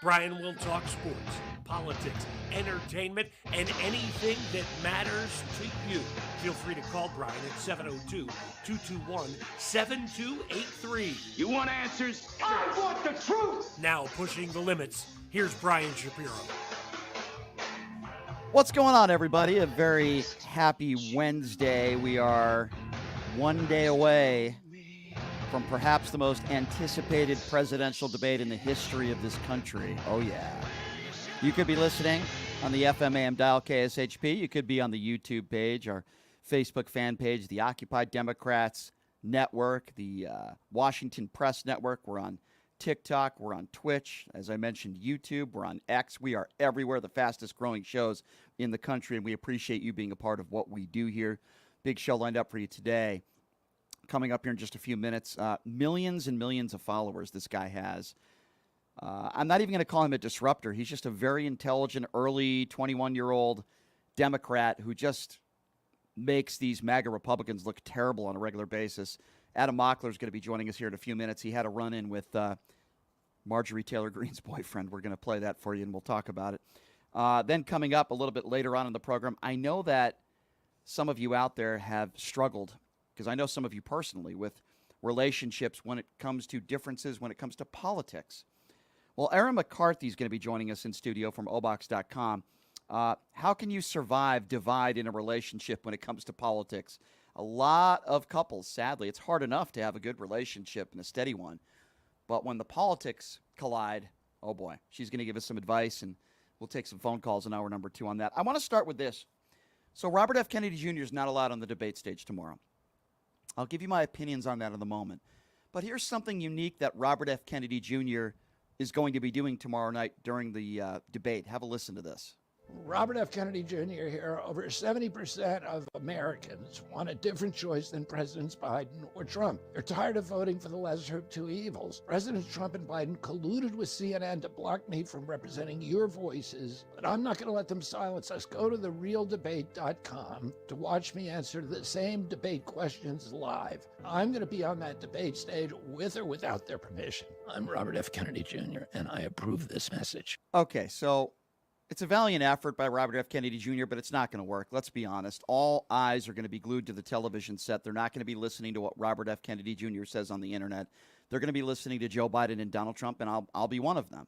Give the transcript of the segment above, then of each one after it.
Brian will talk sports, politics, entertainment, and anything that matters to you. Feel free to call Brian at 702-221-7283. You want answers? I want the truth! Now pushing the limits, here's Brian Shapiro. What's going on, everybody? A very happy Wednesday. We are one day away from perhaps the most anticipated presidential debate in the history of this country. Oh, yeah. You could be listening on the FM AM dial KSHP. You could be on the YouTube page, our Facebook fan page, the Occupied Democrats Network, the Washington Press Network. We're on TikTok. We're on Twitch. As I mentioned, YouTube. We're on X. We are everywhere, the fastest growing shows in the country, and we appreciate you being a part of what we do here. Big show lined up for you today. Coming up here in just a few minutes, millions and millions of followers this guy has. I'm not even going to call him a disruptor. He's just a very intelligent, early 21-year-old Democrat who just makes these MAGA Republicans look terrible on a regular basis. Adam Mockler is going to be joining us here in a few minutes. He had a run-in with Marjorie Taylor Greene's boyfriend. We're going to play that for you, and we'll talk about it. Then coming up a little bit later on in the program, I know that some of you out there have struggled, because I know some of you personally, with relationships when it comes to differences, when it comes to politics. Well, Era McCarthy is going to be joining us in studio from obox.com. How can you survive divide in a relationship when it comes to politics? A lot of couples, sadly, it's hard enough to have a good relationship and a steady one. But when the politics collide, oh boy, she's going to give us some advice, and we'll take some phone calls in hour number 2 on that. I want to start with this. So Robert F. Kennedy Jr. is not allowed on the debate stage tomorrow. I'll give you my opinions on that in a moment. But here's something unique that Robert F. Kennedy Jr. is going to be doing tomorrow night during the debate. Have a listen to this. Robert F. Kennedy Jr. here. Over 70% of Americans want a different choice than Presidents Biden or Trump. They're tired of voting for the lesser of two evils. Presidents Trump and Biden colluded with CNN to block me from representing your voices, but I'm not going to let them silence us. Go to therealdebate.com to watch me answer the same debate questions live. I'm going to be on that debate stage with or without their permission. I'm Robert F. Kennedy Jr., and I approve this message. Okay, so it's a valiant effort by Robert F. Kennedy Jr., but it's not going to work. Let's be honest. All eyes are going to be glued to the television set. They're not going to be listening to what Robert F. Kennedy Jr. says on the internet. They're going to be listening to Joe Biden and Donald Trump, and I'll be one of them.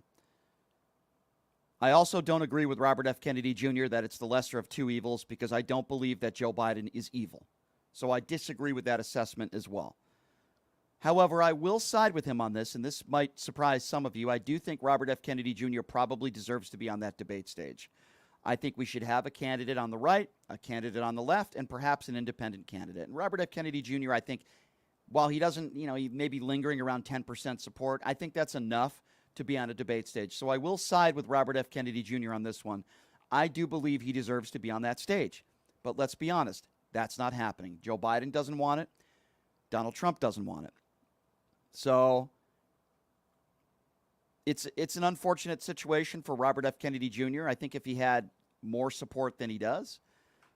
I also don't agree with Robert F. Kennedy Jr. that it's the lesser of two evils, because I don't believe that Joe Biden is evil. So I disagree with that assessment as well. However, I will side with him on this, and this might surprise some of you. I do think Robert F. Kennedy Jr. probably deserves to be on that debate stage. I think we should have a candidate on the right, a candidate on the left, and perhaps an independent candidate. And Robert F. Kennedy Jr., I think, while he doesn't, he may be lingering around 10% support, I think that's enough to be on a debate stage. So I will side with Robert F. Kennedy Jr. on this one. I do believe he deserves to be on that stage. But let's be honest, that's not happening. Joe Biden doesn't want it. Donald Trump doesn't want it. So it's an unfortunate situation for Robert F. Kennedy Jr. I think if he had more support than he does,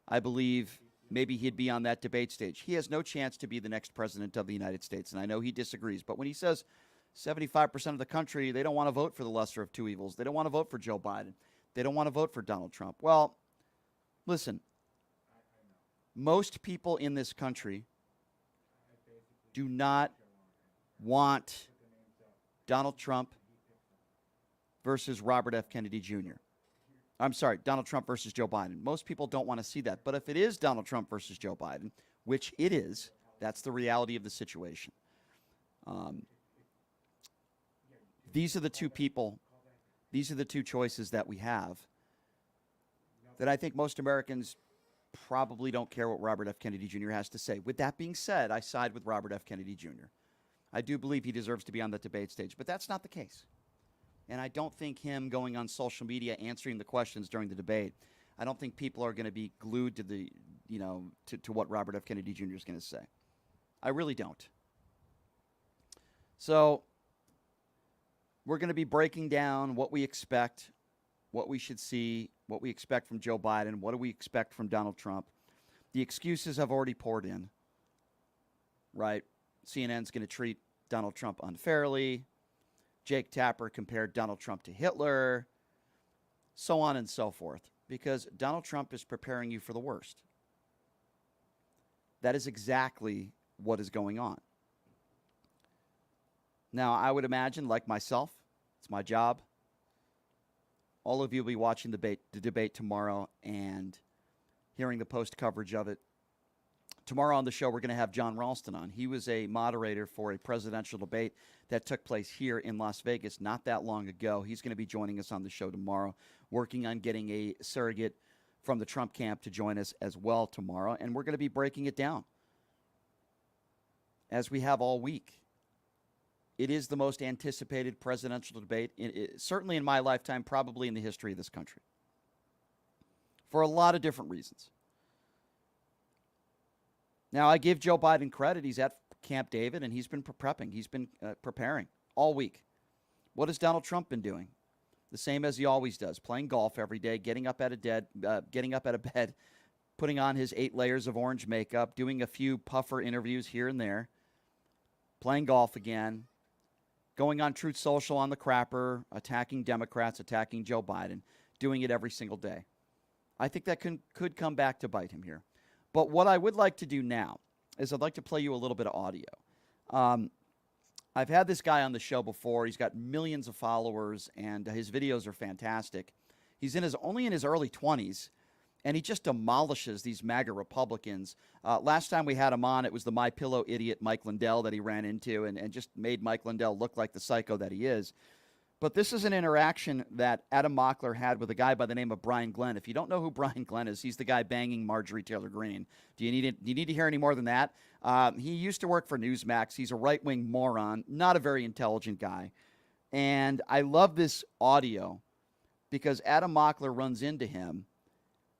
I believe maybe he'd be on that debate stage. He has no chance to be the next president of the United States, and I know he disagrees. But when he says 75% of the country, they don't want to vote for the lesser of two evils. They don't want to vote for Joe Biden. They don't want to vote for Donald Trump. Well, listen, most people in this country do not want Donald Trump versus Robert F. Kennedy Jr. I'm sorry, Donald Trump versus Joe Biden. Most people don't want to see that. But if it is Donald Trump versus Joe Biden, which it is, that's the reality of the situation. These are the two people, these are the two choices that we have that I think most Americans probably don't care what Robert F. Kennedy Jr. has to say. With that being said, I side with Robert F. Kennedy Jr. I do believe he deserves to be on the debate stage, but that's not the case. And I don't think him going on social media answering the questions during the debate, I don't think people are going to be glued to the, to what Robert F. Kennedy Jr. is going to say. I really don't. So we're going to be breaking down what we expect, what we should see, what we expect from Joe Biden, what do we expect from Donald Trump. The excuses have already poured in, right? CNN's going to treat Donald Trump unfairly. Jake Tapper compared Donald Trump to Hitler, so on and so forth, because Donald Trump is preparing you for the worst. That is exactly what is going on. Now, I would imagine, like myself, it's my job. All of you will be watching the debate tomorrow and hearing the post coverage of it. Tomorrow on the show, we're going to have John Ralston on. He was a moderator for a presidential debate that took place here in Las Vegas not that long ago. He's going to be joining us on the show tomorrow, working on getting a surrogate from the Trump camp to join us as well tomorrow. And we're going to be breaking it down, as we have all week. It is the most anticipated presidential debate, certainly in my lifetime, probably in the history of this country, for a lot of different reasons. Now, I give Joe Biden credit. He's at Camp David, and he's been prepping. He's been preparing all week. What has Donald Trump been doing? The same as he always does, playing golf every day, getting up out of bed, putting on his 8 layers of orange makeup, doing a few puffer interviews here and there, playing golf again, going on Truth Social on the crapper, attacking Democrats, attacking Joe Biden, doing it every single day. I think that could come back to bite him here. But what I would like to do now is I'd like to play you a little bit of audio. I've had this guy on the show before. He's got millions of followers, and his videos are fantastic. He's only in his early 20s, and he just demolishes these MAGA Republicans. Last time we had him on, it was the My Pillow idiot Mike Lindell that he ran into and just made Mike Lindell look like the psycho that he is. But this is an interaction that Adam Mockler had with a guy by the name of Brian Glenn. If you don't know who Brian Glenn is, he's the guy banging Marjorie Taylor Greene. Do you need to hear any more than that? He used to work for Newsmax. He's a right-wing moron, not a very intelligent guy. And I love this audio because Adam Mockler runs into him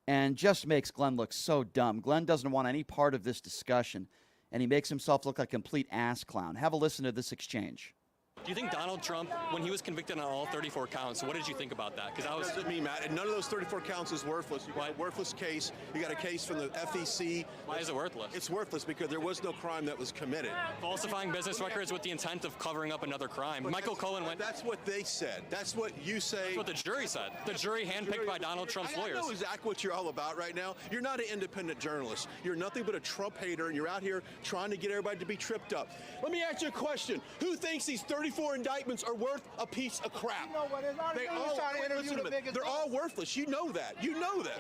and just makes Glenn look so dumb. Glenn doesn't want any part of this discussion, and he makes himself look like a complete ass clown. Have a listen to this exchange. Do you think Donald Trump, when he was convicted on all 34 counts, what did you think about that? Because What does it mean, Matt? And none of those 34 counts is worthless. You got a worthless case. You got a case from the FEC. Why is it worthless? It's worthless because there was no crime that was committed. Falsifying business records with the intent of covering up another crime. Michael Cohen went... That's what they said. That's what you say. That's what the jury said. The jury handpicked by Donald Trump's lawyers. I know exactly what you're all about right now. You're not an independent journalist. You're nothing but a Trump hater, and you're out here trying to get everybody to be tripped up. Let me ask you a question. Who thinks these 34 indictments are worth a piece of crap? You know what? They're all worthless. You know that. You know that.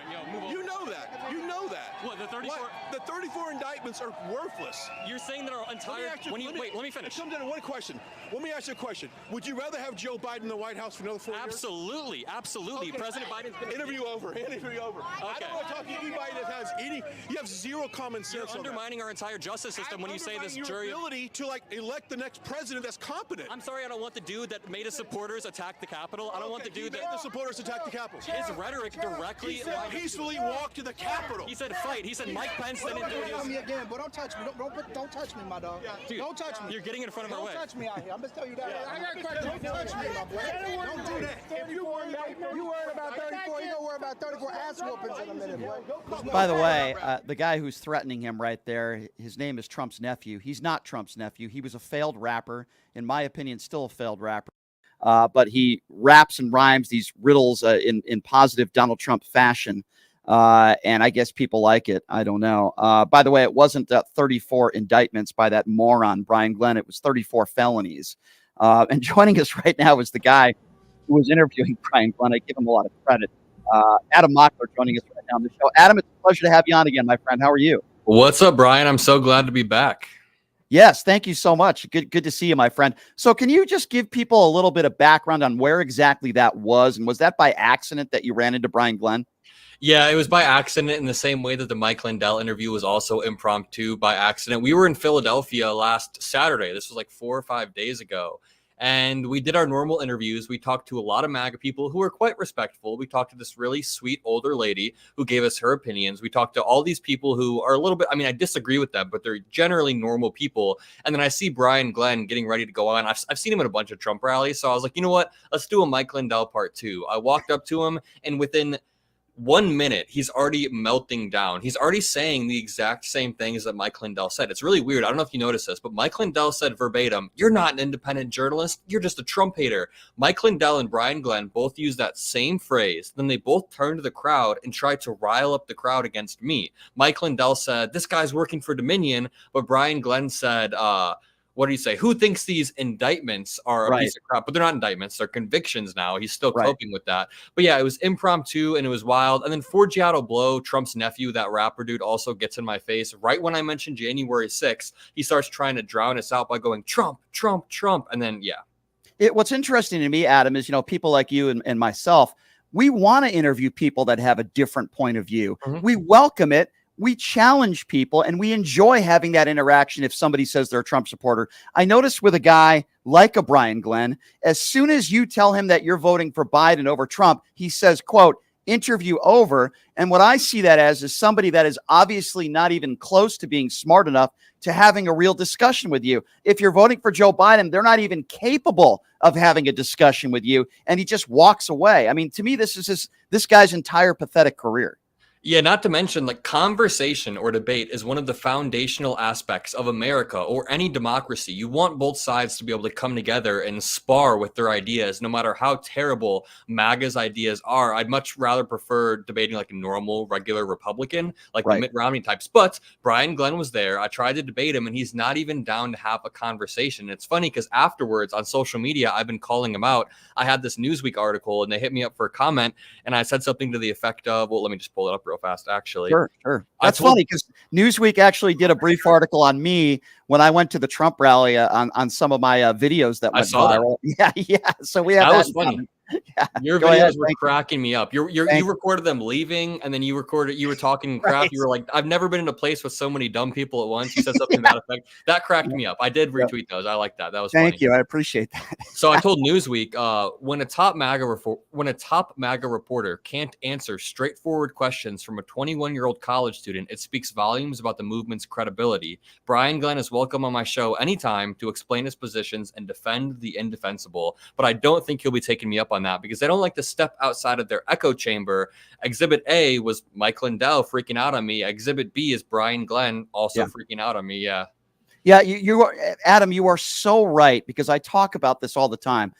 You know that. You know that. What, the 34? The 34 indictments are worthless. You're saying that our entire... Wait, let me finish. It comes down to one question. Let me ask you a question. Would you rather have Joe Biden in the White House for another 4 years? Absolutely. Absolutely. Okay. President Biden's going to... Interview over. Interview over. Okay. I don't want to talk to anybody that has any... You have zero common sense. You're undermining our entire justice system when you say this your jury... ability to, elect the next president that's competent. I'm sorry, I don't want the dude that made his supporters attack the Capitol. I don't want the dude that... the supporters attack the Capitol. His rhetoric directly... He said peacefully walk to the Capitol. He said fight. He said Mike Pence didn't do it. Me again, but don't touch me. Don't touch me, my dog. Dude, don't touch me. You're getting in front of our way. Don't touch me out here. I'm just telling you that. I got questions. Don't touch me, my boy. Don't do that. If you worried about 34, you're gonna worry about 34 ass whoopings in a minute, boy. By the way, the guy who's threatening him right there, his name is Trump's nephew. He's not Trump's nephew. He was a failed rapper. In my opinion, still a failed rapper. But he raps and rhymes these riddles in positive Donald Trump fashion. And I guess people like it. I don't know. By the way, it wasn't 34 indictments by that moron, Brian Glenn. It was 34 felonies. And joining us right now is the guy who was interviewing Brian Glenn. I give him a lot of credit. Adam Mockler joining us right now on the show. Adam, it's a pleasure to have you on again, my friend. How are you? What's up, Brian? I'm so glad to be back. Yes, thank you so much. Good to see you, my friend. So can you just give people a little bit of background on where exactly that was? And was that by accident that you ran into Brian Glenn? Yeah, it was by accident in the same way that the Mike Lindell interview was also impromptu by accident. We were in Philadelphia last Saturday. This was like 4 or 5 days ago. And we did our normal interviews. We talked to a lot of MAGA people who were quite respectful. We talked to this really sweet older lady who gave us her opinions. We talked to all these people who are a little bit, I mean, I disagree with them, but they're generally normal people. And then I see Brian Glenn getting ready to go on. I've seen him at a bunch of Trump rallies. So I was like, you know what? Let's do a Mike Lindell part 2. I walked up to him, and within 1 minute, he's already melting down. He's already saying the exact same things that Mike Lindell said. It's really weird. I don't know if you noticed this, but Mike Lindell said verbatim, "You're not an independent journalist. You're just a Trump hater." Mike Lindell and Brian Glenn both used that same phrase. Then they both turned to the crowd and tried to rile up the crowd against me. Mike Lindell said, "This guy's working for Dominion," but Brian Glenn said, what do you say? Who thinks these indictments are a piece of crap? But they're not indictments. They're convictions now. He's still coping with that. But yeah, it was impromptu and it was wild. And then Forgiato Blow, Trump's nephew, that rapper dude, also gets in my face. Right when I mentioned January 6th, he starts trying to drown us out by going, "Trump, Trump, Trump." And then, What's interesting to me, Adam, is, people like you and myself, we want to interview people that have a different point of view. We welcome it. We challenge people and we enjoy having that interaction if somebody says they're a Trump supporter. I noticed with a guy like a Brian Glenn, as soon as you tell him that you're voting for Biden over Trump, he says, quote, "Interview over." And what I see that as is somebody that is obviously not even close to being smart enough to having a real discussion with you. If you're voting for Joe Biden, they're not even capable of having a discussion with you. And he just walks away. I mean, to me, this is this guy's entire pathetic career. Yeah, not to mention, like, conversation or debate is one of the foundational aspects of America or any democracy. You want both sides to be able to come together and spar with their ideas, no matter how terrible MAGA's ideas are. I'd much rather prefer debating like a normal, regular Republican, like the Mitt Romney types. But Brian Glenn was there. I tried to debate him, and he's not even down to have a conversation. It's funny because afterwards on social media, I've been calling him out. I had this Newsweek article, and they hit me up for a comment, and I said something to the effect of, well, let me just pull it up real fast, actually. Sure. That's funny because Newsweek actually did a brief article on me when I went to the Trump rally on some of my videos that went viral. Yeah. So we have that was funny. Yeah. Your videos were cracking me up. You recorded them leaving, and then you were talking crap. You were like, "I've never been in a place with so many dumb people at once." You said something to that effect. That cracked me up. I did retweet those. I like that. That was funny. Thank you. I appreciate that. So I told Newsweek, when a top MAGA reporter can't answer straightforward questions from a 21-year-old college student, it speaks volumes about the movement's credibility. Brian Glenn is welcome on my show anytime to explain his positions and defend the indefensible, but I don't think he'll be taking me up on that because they don't like to step outside of their echo chamber. Exhibit A was Mike Lindell freaking out on me. Exhibit B is Brian Glenn also freaking out on me. Yeah, you are, Adam, you are so right, because I talk about this all the time.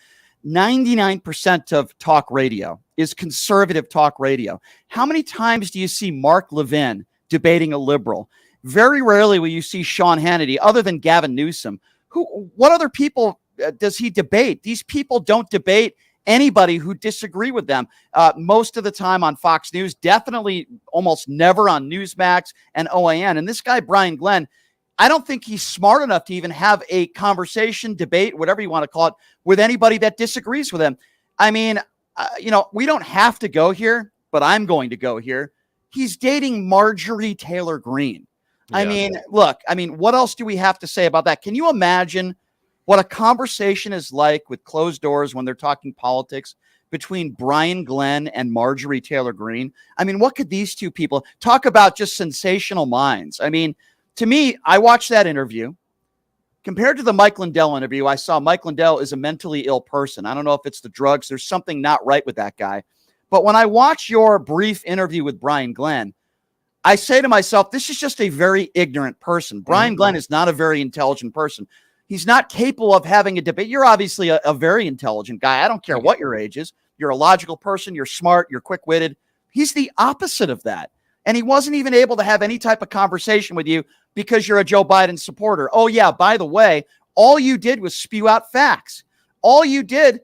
99% of talk radio is conservative talk radio. How many times do you see Mark Levin debating a liberal? Very rarely will you see Sean Hannity, other than Gavin Newsom. What other people does he debate? These people don't debate anybody who disagree with them. Most of the time on Fox News, definitely almost never on Newsmax and OAN. And this guy, Brian Glenn, I don't think he's smart enough to even have a conversation, debate, whatever you want to call it, with anybody that disagrees with him. I mean, we don't have to go here, but I'm going to go here. He's dating Marjorie Taylor Greene. Yeah. I mean, what else do we have to say about that? Can you imagine what a conversation is like with closed doors when they're talking politics between Brian Glenn and Marjorie Taylor Greene? I mean, what could these two people talk about? Just sensational minds. I mean, to me, I watched that interview. Compared to the Mike Lindell interview, I saw Mike Lindell is a mentally ill person. I don't know if it's the drugs. There's something not right with that guy. But when I watch your brief interview with Brian Glenn, I say to myself, this is just a very ignorant person. Brian Glenn is not a very intelligent person. He's not capable of having a debate. You're obviously a very intelligent guy. I don't care what your age is. You're a logical person. You're smart. You're quick-witted. He's the opposite of that. And he wasn't even able to have any type of conversation with you because you're a Joe Biden supporter. Oh, yeah, by the way, all you did was spew out facts. All you did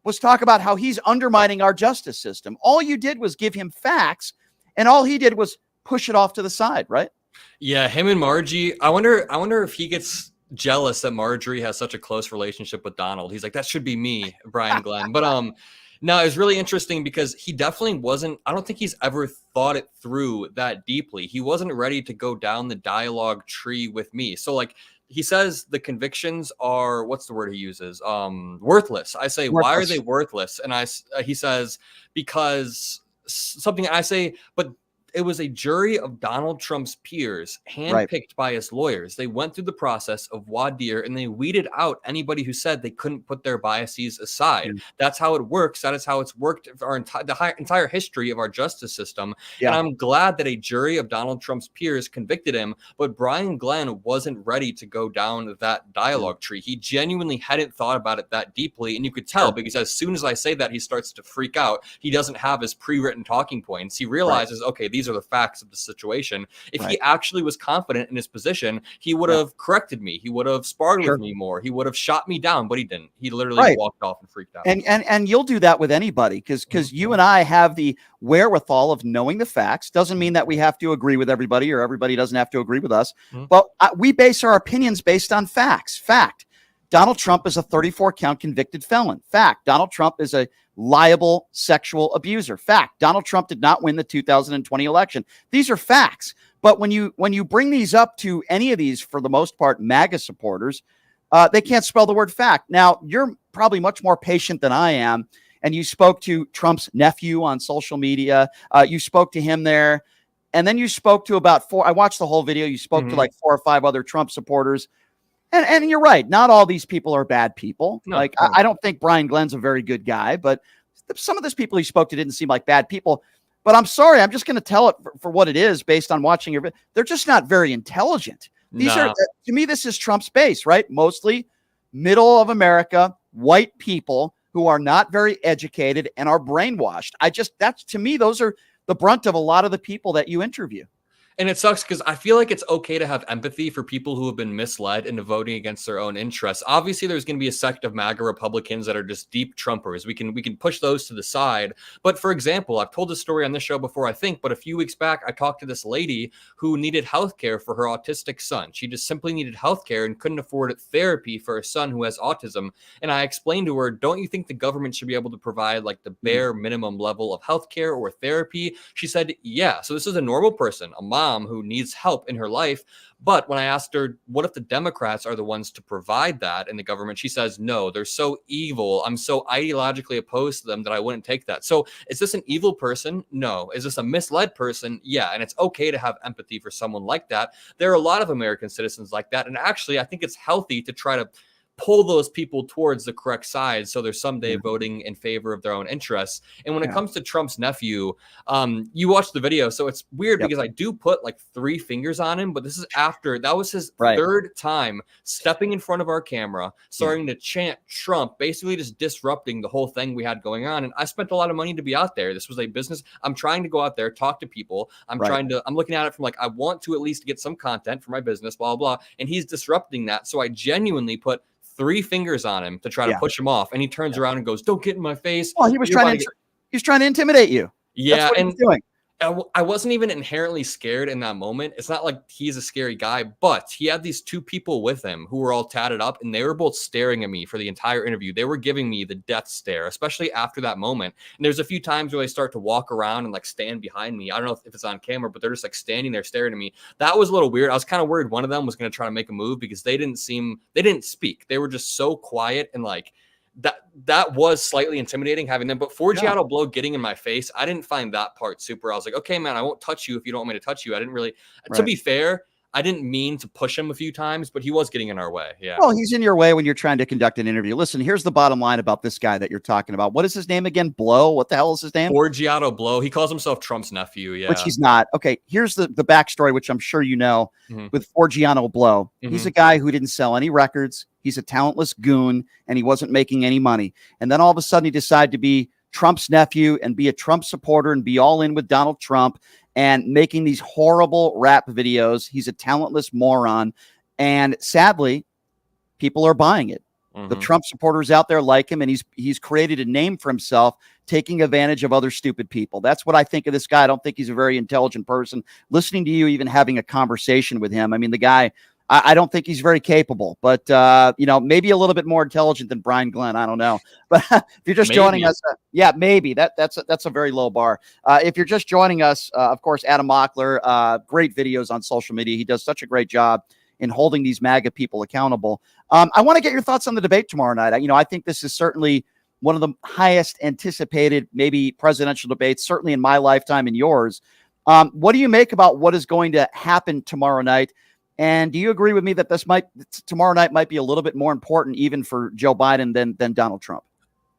was talk about how he's undermining our justice system. All you did was give him facts, and all he did was push it off to the side, right? Yeah, him and Margie. I wonder if he gets jealous that Marjorie has such a close relationship with Donald. He's like, that should be me, Brian Glenn. But no, it's really interesting because he definitely wasn't. I don't think he's ever thought it through that deeply. He wasn't ready to go down the dialogue tree with me. So like he says the convictions are, what's the word he uses? Worthless. I say, why are they worthless? And he says, because something. I say, but it was a jury of Donald Trump's peers, handpicked by his lawyers. They went through the process of voir dire and they weeded out anybody who said they couldn't put their biases aside. That's how it works. That is how it's worked our entire history of our justice system. And I'm glad that a jury of Donald Trump's peers convicted him, but Brian Glenn wasn't ready to go down that dialogue tree. He genuinely hadn't thought about it that deeply, and you could tell because as soon as I say that, he starts to freak out. He doesn't have his pre-written talking points. He realizes, okay, these are the facts of the situation. If he actually was confident in his position, he would have corrected me. He would have sparred with me more. He would have shot me down, but he didn't. He literally walked off and freaked out. And you'll do that with anybody because you and I have the wherewithal of knowing the facts. Doesn't mean that we have to agree with everybody or everybody doesn't have to agree with us. But we base our opinions based on facts. Fact. Donald Trump is a 34-count convicted felon. Fact. Donald Trump is a liable sexual abuser. Fact. Donald Trump did not win the 2020 election. These are facts. But when you bring these up to any of these, for the most part, MAGA supporters, they can't spell the word fact. Now, you're probably much more patient than I am. And you spoke to Trump's nephew on social media. You spoke to him there. And then you spoke to about I watched the whole video. You spoke to like 4 or 5 other Trump supporters. And you're right. Not all these people are bad people. No, I don't think Brian Glenn's a very good guy, but some of these people he spoke to didn't seem like bad people. But I'm sorry. I'm just going to tell it for what it is based on watching your video. They're just not very intelligent. These are, to me, this is Trump's base, right? Mostly middle of America, white people who are not very educated and are brainwashed. That's to me, those are the brunt of a lot of the people that you interview. And it sucks because I feel like it's okay to have empathy for people who have been misled into voting against their own interests. Obviously, there's going to be a sect of MAGA Republicans that are just deep Trumpers. We can push those to the side. But for example, I've told this story on this show before, I think, but a few weeks back, I talked to this lady who needed health care for her autistic son. She just simply needed health care and couldn't afford therapy for her son who has autism. And I explained to her, don't you think the government should be able to provide like the bare minimum level of health care or therapy? She said, yeah. So this is a normal person, a mom who needs help in her life. But when I asked her, what if the Democrats are the ones to provide that in the government? She says, no, they're so evil. I'm so ideologically opposed to them that I wouldn't take that. So is this an evil person? No. Is this a misled person? Yeah. And it's okay to have empathy for someone like that. There are a lot of American citizens like that. And actually, I think it's healthy to try to pull those people towards the correct side so they're someday voting in favor of their own interests. And when it comes to Trump's nephew, you watched the video, so it's weird because I do put like 3 fingers on him, but this is after that was his third time stepping in front of our camera, starting to chant Trump, basically just disrupting the whole thing we had going on. And I spent a lot of money to be out there. This was a business. I'm trying to go out there, talk to people. I'm looking at it from like, I want to at least get some content for my business, blah, blah, blah. And he's disrupting that. So I genuinely put 3 fingers on him to try to push him off. And he turns around and goes, don't get in my face. Well, he was trying to intimidate you. Yeah. That's what he was doing. I wasn't even inherently scared in that moment. It's not like he's a scary guy, but he had these 2 people with him who were all tatted up, and they were both staring at me for the entire interview. They were giving me the death stare, especially after that moment. And there's a few times where they start to walk around and like stand behind me. I don't know if it's on camera, but they're just like standing there staring at me. That was a little weird. I was kind of worried one of them was going to try to make a move because they didn't speak. They were just so quiet and like, that was slightly intimidating having them, but Forgiato Blow getting in my face, I didn't find that part super. I was like, okay, man, I won't touch you if you don't want me to touch you. I didn't really, to be fair, I didn't mean to push him a few times, but he was getting in our way. Yeah. Well, he's in your way when you're trying to conduct an interview. Listen, here's the bottom line about this guy that you're talking about. What is his name again? Blow? What the hell is his name? Forgiato Blow. He calls himself Trump's nephew. Yeah. Which he's not. Okay. Here's the backstory, which I'm sure you know with Forgiato Blow. He's a guy who didn't sell any records. He's a talentless goon and he wasn't making any money. And then all of a sudden he decided to be Trump's nephew and be a Trump supporter and be all in with Donald Trump and making these horrible rap videos. He's a talentless moron. And sadly, people are buying it. The Trump supporters out there like him, and he's created a name for himself, taking advantage of other stupid people. That's what I think of this guy. I don't think he's a very intelligent person. Listening to you, even having a conversation with him, I mean, the guy, I don't think he's very capable, but, maybe a little bit more intelligent than Brian Glenn. I don't know. But if you're just joining us, maybe that's a very low bar. If you're just joining us, of course, Adam Mockler, great videos on social media. He does such a great job in holding these MAGA people accountable. I want to get your thoughts on the debate tomorrow night. I think this is certainly one of the highest anticipated, maybe presidential debates, certainly in my lifetime and yours. What do you make about what is going to happen tomorrow night? And do you agree with me that tomorrow night might be a little bit more important even for Joe Biden than Donald Trump?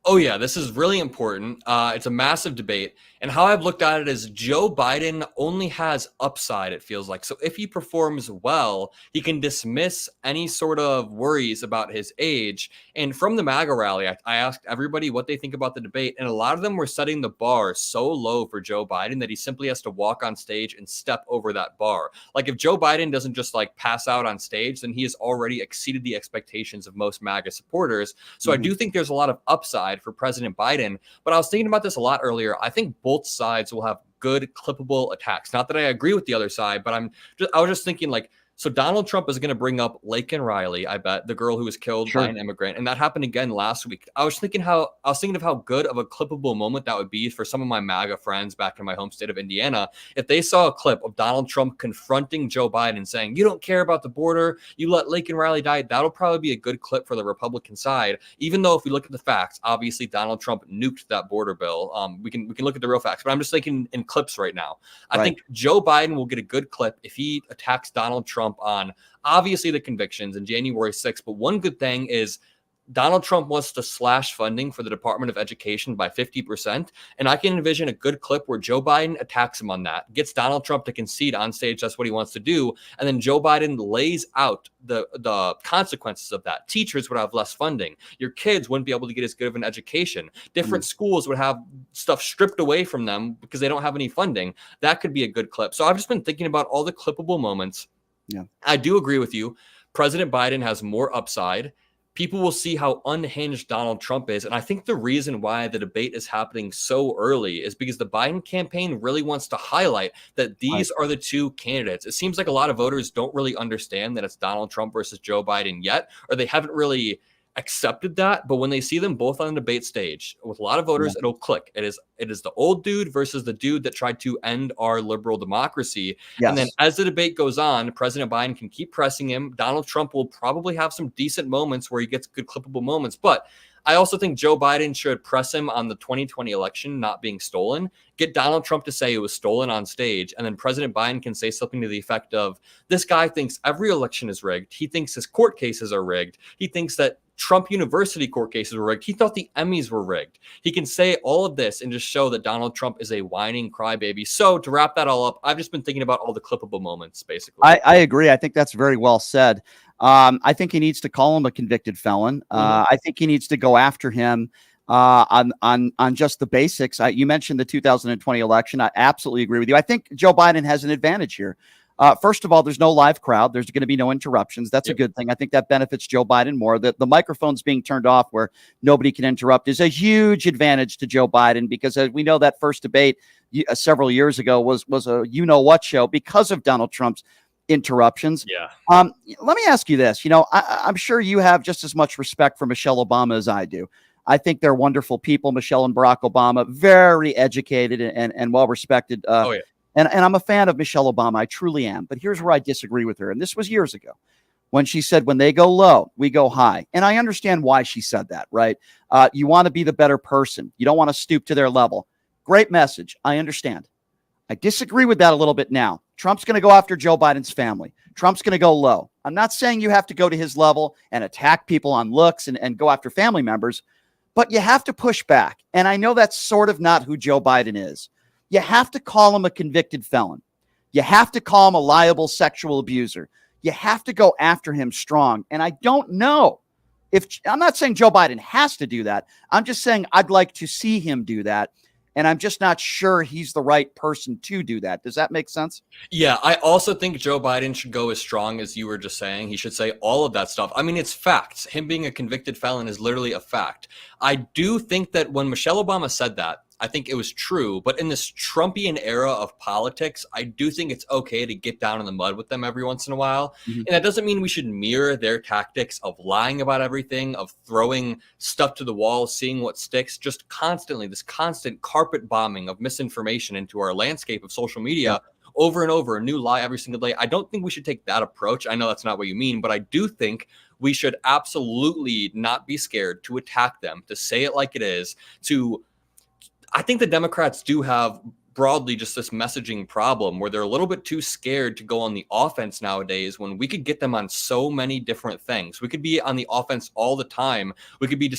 Oh, yeah, this is really important. It's a massive debate. And how I've looked at it is Joe Biden only has upside, it feels like. So if he performs well, he can dismiss any sort of worries about his age. And from the MAGA rally, I asked everybody what they think about the debate. And a lot of them were setting the bar so low for Joe Biden that he simply has to walk on stage and step over that bar. Like if Joe Biden doesn't just like pass out on stage, then he has already exceeded the expectations of most MAGA supporters. So I do think there's a lot of upside for President Biden. But I was thinking about this a lot earlier. I think both sides will have good clippable attacks. Not that I agree with the other side, but I was just thinking like, so Donald Trump is going to bring up Laken Riley, I bet, the girl who was killed by an immigrant. And that happened again last week. I was thinking of how good of a clippable moment that would be for some of my MAGA friends back in my home state of Indiana. If they saw a clip of Donald Trump confronting Joe Biden saying, you don't care about the border, you let Laken Riley die, that'll probably be a good clip for the Republican side. Even though if we look at the facts, obviously Donald Trump nuked that border bill. We can look at the real facts, but I'm just thinking in clips right now. I think Joe Biden will get a good clip if he attacks Donald Trump on obviously the convictions in January 6th. But one good thing is Donald Trump wants to slash funding for the Department of Education by 50%. And I can envision a good clip where Joe Biden attacks him on that, gets Donald Trump to concede on stage that's what he wants to do. And then Joe Biden lays out the consequences of that. Teachers would have less funding. Your kids wouldn't be able to get as good of an education. Different schools would have stuff stripped away from them because they don't have any funding. That could be a good clip. So I've just been thinking about all the clippable moments. Yeah, I do agree with you. President Biden has more upside. People will see how unhinged Donald Trump is. And I think the reason why the debate is happening so early is because the Biden campaign really wants to highlight that these are the two candidates. It seems like a lot of voters don't really understand that it's Donald Trump versus Joe Biden yet, or they haven't really accepted that. But when they see them both on the debate stage with a lot of voters, it'll click. It is the old dude versus the dude that tried to end our liberal democracy. And then as the debate goes on, President Biden can keep pressing him. Donald Trump will probably have some decent moments where he gets good clippable moments. But I also think Joe Biden should press him on the 2020 election not being stolen, get Donald Trump to say it was stolen on stage, and then President Biden can say something to the effect of, this guy thinks every election is rigged. He thinks his court cases are rigged. He thinks that Trump University court cases were rigged. He thought the Emmys were rigged. He can say all of this and just show that Donald Trump is a whining crybaby. So to wrap that all up, I've just been thinking about all the clippable moments, basically. I agree. I think that's very well said. I think he needs to call him a convicted felon. I think he needs to go after him on just the basics. You mentioned the 2020 election. I absolutely agree with you. I think Joe Biden has an advantage here. First of all, there's no live crowd. There's going to be no interruptions. That's a good thing. I think that benefits Joe Biden more. The microphones being turned off where nobody can interrupt is a huge advantage to Joe Biden, because as we know, that first debate several years ago was a you-know-what show because of Donald Trump's interruptions. Let me ask you this. I'm sure you have just as much respect for Michelle Obama as I do. I think they're wonderful people, Michelle and Barack Obama, very educated and well-respected. And I'm a fan of Michelle Obama. I truly am. But here's where I disagree with her. And this was years ago when she said, when they go low, we go high. And I understand why she said that, right? You want to be the better person. You don't want to stoop to their level. Great message. I understand. I disagree with that a little bit now. Trump's going to go after Joe Biden's family. Trump's going to go low. I'm not saying you have to go to his level and attack people on looks and go after family members, but you have to push back. And I know that's sort of not who Joe Biden is. You have to call him a convicted felon. You have to call him a liable sexual abuser. You have to go after him strong. And I don't know I'm not saying Joe Biden has to do that. I'm just saying I'd like to see him do that. And I'm just not sure he's the right person to do that. Does that make sense? Yeah, I also think Joe Biden should go as strong as you were just saying. He should say all of that stuff. I mean, it's facts. Him being a convicted felon is literally a fact. I do think that when Michelle Obama said that, I think it was true. But in this Trumpian era of politics, I do think it's okay to get down in the mud with them every once in a while. And that doesn't mean we should mirror their tactics of lying about everything, of throwing stuff to the wall, seeing what sticks, just constantly, this constant carpet bombing of misinformation into our landscape of social media. Over and over, a new lie every single day. I don't think we should take that approach. I know that's not what you mean, but I do think we should absolutely not be scared to attack them, to say it like it is, I think the Democrats do have broadly just this messaging problem where they're a little bit too scared to go on the offense nowadays when we could get them on so many different things. We could be on the offense all the time. We could be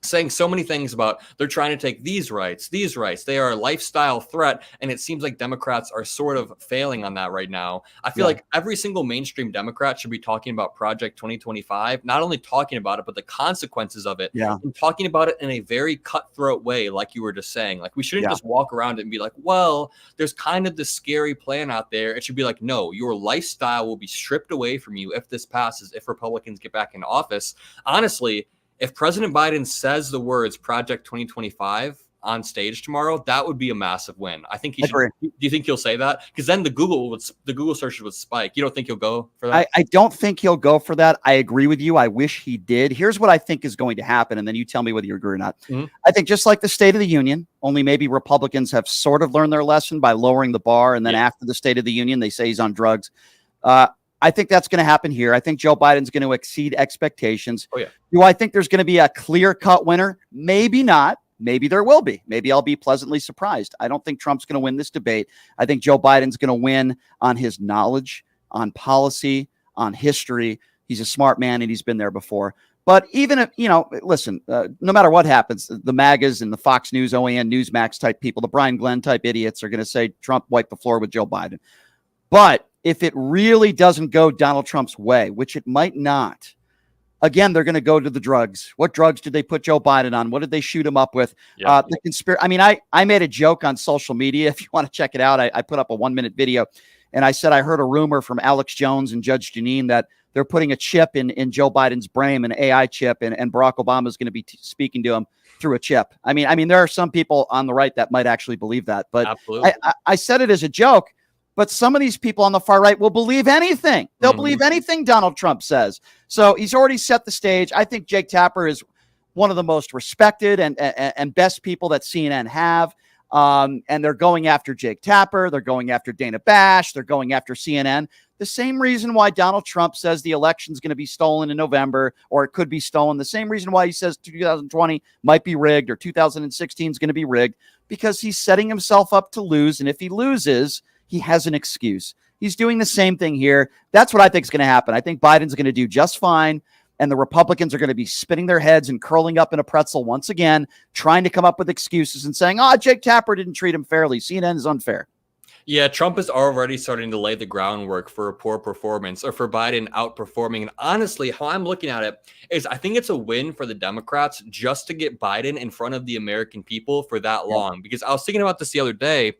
saying so many things about they're trying to take these rights. They are a lifestyle threat. And it seems like Democrats are sort of failing on that right now. I feel like every single mainstream Democrat should be talking about Project 2025, not only talking about it, but the consequences of it, and talking about it in a very cutthroat way, like you were just saying. Like, we shouldn't just walk around it and be like, well, there's kind of this scary plan out there. It should be like, no, your lifestyle will be stripped away from you if this passes, if Republicans get back in office. Honestly, if President Biden says the words Project 2025 on stage tomorrow, that would be a massive win. I think he should. Do you think he'll say that? Because then the Google searches would spike. You don't think he'll go for that? I don't think he'll go for that. I agree with you. I wish he did. Here's what I think is going to happen, and then you tell me whether you agree or not. I think just like the State of the Union, only maybe Republicans have sort of learned their lesson by lowering the bar, and then after the State of the Union, they say he's on drugs. I think that's going to happen here. I think Joe Biden's going to exceed expectations. Do I think there's going to be a clear-cut winner? Maybe not. Maybe there will be. Maybe I'll be pleasantly surprised. I don't think Trump's going to win this debate. I think Joe Biden's going to win on his knowledge, on policy, on history. He's a smart man, and he's been there before. But even if, listen, no matter what happens, the MAGAs and the Fox News, OAN, Newsmax type people, the Brian Glenn type idiots are going to say Trump wiped the floor with Joe Biden. But if it really doesn't go Donald Trump's way, which it might not, again, they're going to go to the drugs. What drugs did they put Joe Biden on? What did they shoot him up with? The conspiracy. I mean, I made a joke on social media. If you want to check it out, I put up a 1-minute video, and I said I heard a rumor from Alex Jones and Judge Jeanine that they're putting a chip in Joe Biden's brain, an AI chip, and Barack Obama is going to be speaking to him through a chip. I mean, there are some people on the right that might actually believe that, but I said it as a joke. But some of these people on the far right will believe anything. They'll believe anything Donald Trump says. So he's already set the stage. I think Jake Tapper is one of the most respected and best people that CNN have. And they're going after Jake Tapper. They're going after Dana Bash. They're going after CNN. The same reason why Donald Trump says the election's going to be stolen in November, or it could be stolen. The same reason why he says 2020 might be rigged or 2016 is going to be rigged, because he's setting himself up to lose. And if he loses, he has an excuse. He's doing the same thing here. That's what I think is going to happen. I think Biden's going to do just fine, and the Republicans are going to be spinning their heads and curling up in a pretzel once again, trying to come up with excuses and saying, Jake Tapper didn't treat him fairly. CNN is unfair. Yeah, Trump is already starting to lay the groundwork for a poor performance, or for Biden outperforming. And honestly, how I'm looking at it is I think it's a win for the Democrats just to get Biden in front of the American people for that long. Because I was thinking about this the other day.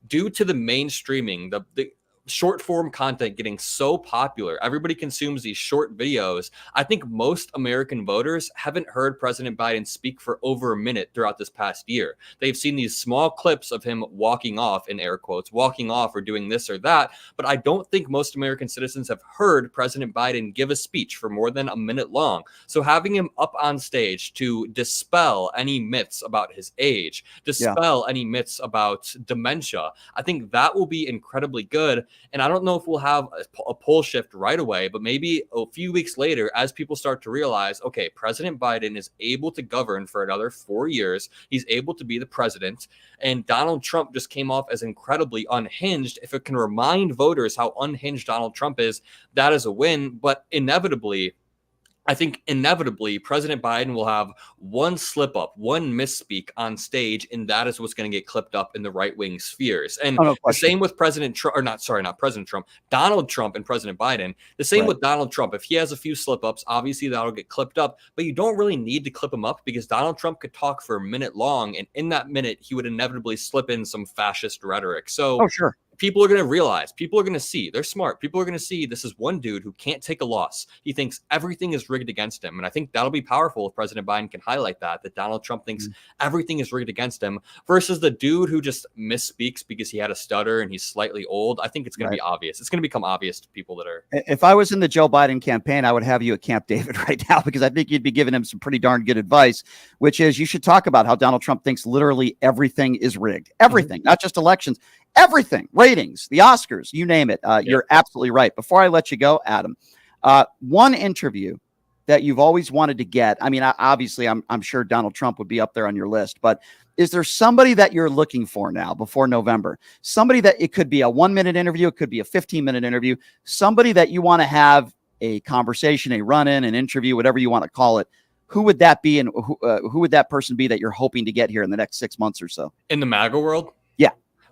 Due to the mainstreaming, the short form content getting so popular, everybody consumes these short videos. I think most American voters haven't heard President Biden speak for over a minute throughout this past year. They've seen these small clips of him walking off, in air quotes, walking off or doing this or that. But I don't think most American citizens have heard President Biden give a speech for more than a minute long. So having him up on stage to dispel any myths about his age, dispel any myths about dementia, I think that will be incredibly good. And I don't know if we'll have a poll shift right away, but maybe a few weeks later, as people start to realize, okay, President Biden is able to govern for another 4 years. He's able to be the president. And Donald Trump just came off as incredibly unhinged. If it can remind voters how unhinged Donald Trump is, that is a win. But I think inevitably, President Biden will have one slip up, one misspeak on stage, and that is what's going to get clipped up in the right wing spheres. And the same with President Trump, or not President Trump, Donald Trump and President Biden. The same with Donald Trump. If he has a few slip ups, obviously that'll get clipped up, but you don't really need to clip him up, because Donald Trump could talk for a minute long, and in that minute, he would inevitably slip in some fascist rhetoric. So, people are going to realize, people are going to see, they're smart. People are going to see this is one dude who can't take a loss. He thinks everything is rigged against him. And I think that'll be powerful if President Biden can highlight that Donald Trump thinks everything is rigged against him, versus the dude who just misspeaks because he had a stutter and he's slightly old. I think it's going to be obvious. It's going to become obvious to people that are. If I was in the Joe Biden campaign, I would have you at Camp David right now, because I think you'd be giving him some pretty darn good advice, which is you should talk about how Donald Trump thinks literally everything is rigged. Everything, not just elections. Everything, ratings, the Oscars, you name it. You're absolutely right. Before I let you go, Adam, one interview that you've always wanted to get. I mean, obviously, I'm sure Donald Trump would be up there on your list, but Is there somebody that you're looking for now before November? Somebody that it could be a 1-minute interview, it could be a 15-minute interview, somebody that you want to have a conversation, a run-in, an interview, whatever you want to call it. Who would that be, and who would that person be that you're hoping to get here in the next 6 months or so? In the MAGA world? Yeah.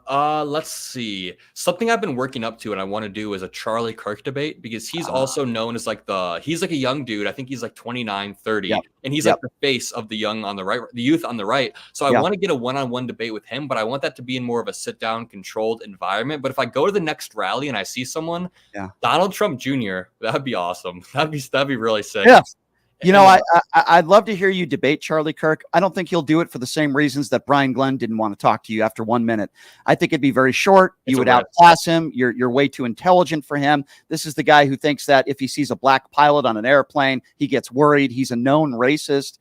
Let's see. Something I've been working up to and I want to do is a Charlie Kirk debate, because he's also known as like he's like a young dude. I think he's like 29, 30. Yep. And he's like the face of the young on the right, the youth on the right. So I want to get a one-on-one debate with him, but I want that to be in more of a sit-down, controlled environment. But if I go to the next rally and I see someone, Donald Trump Jr., that'd be awesome. That'd be really sick. Yeah. You know, I'd love to hear you debate Charlie Kirk. I don't think he'll do it for the same reasons that Brian Glenn didn't want to talk to you after 1 minute. I think it'd be very short. You would outclass him. You're way too intelligent for him. This is the guy who thinks that if he sees a black pilot on an airplane, he gets worried. He's a known racist.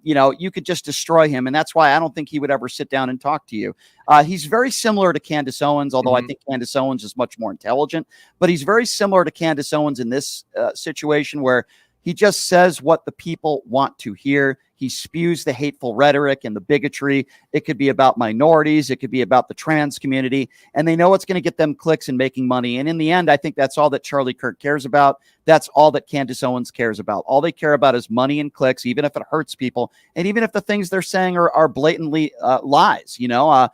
You know, you could just destroy him. And that's why I don't think he would ever sit down and talk to you. He's very similar to Candace Owens, although I think Candace Owens is much more intelligent. But he's very similar to Candace Owens in this situation where he just says what the people want to hear. He spews the hateful rhetoric and the bigotry. It could be about minorities. It could be about the trans community. And they know it's going to get them clicks and making money. And in the end, I think that's all that Charlie Kirk cares about. That's all that Candace Owens cares about. All they care about is money and clicks, even if it hurts people. And even if the things they're saying are blatantly lies, you know,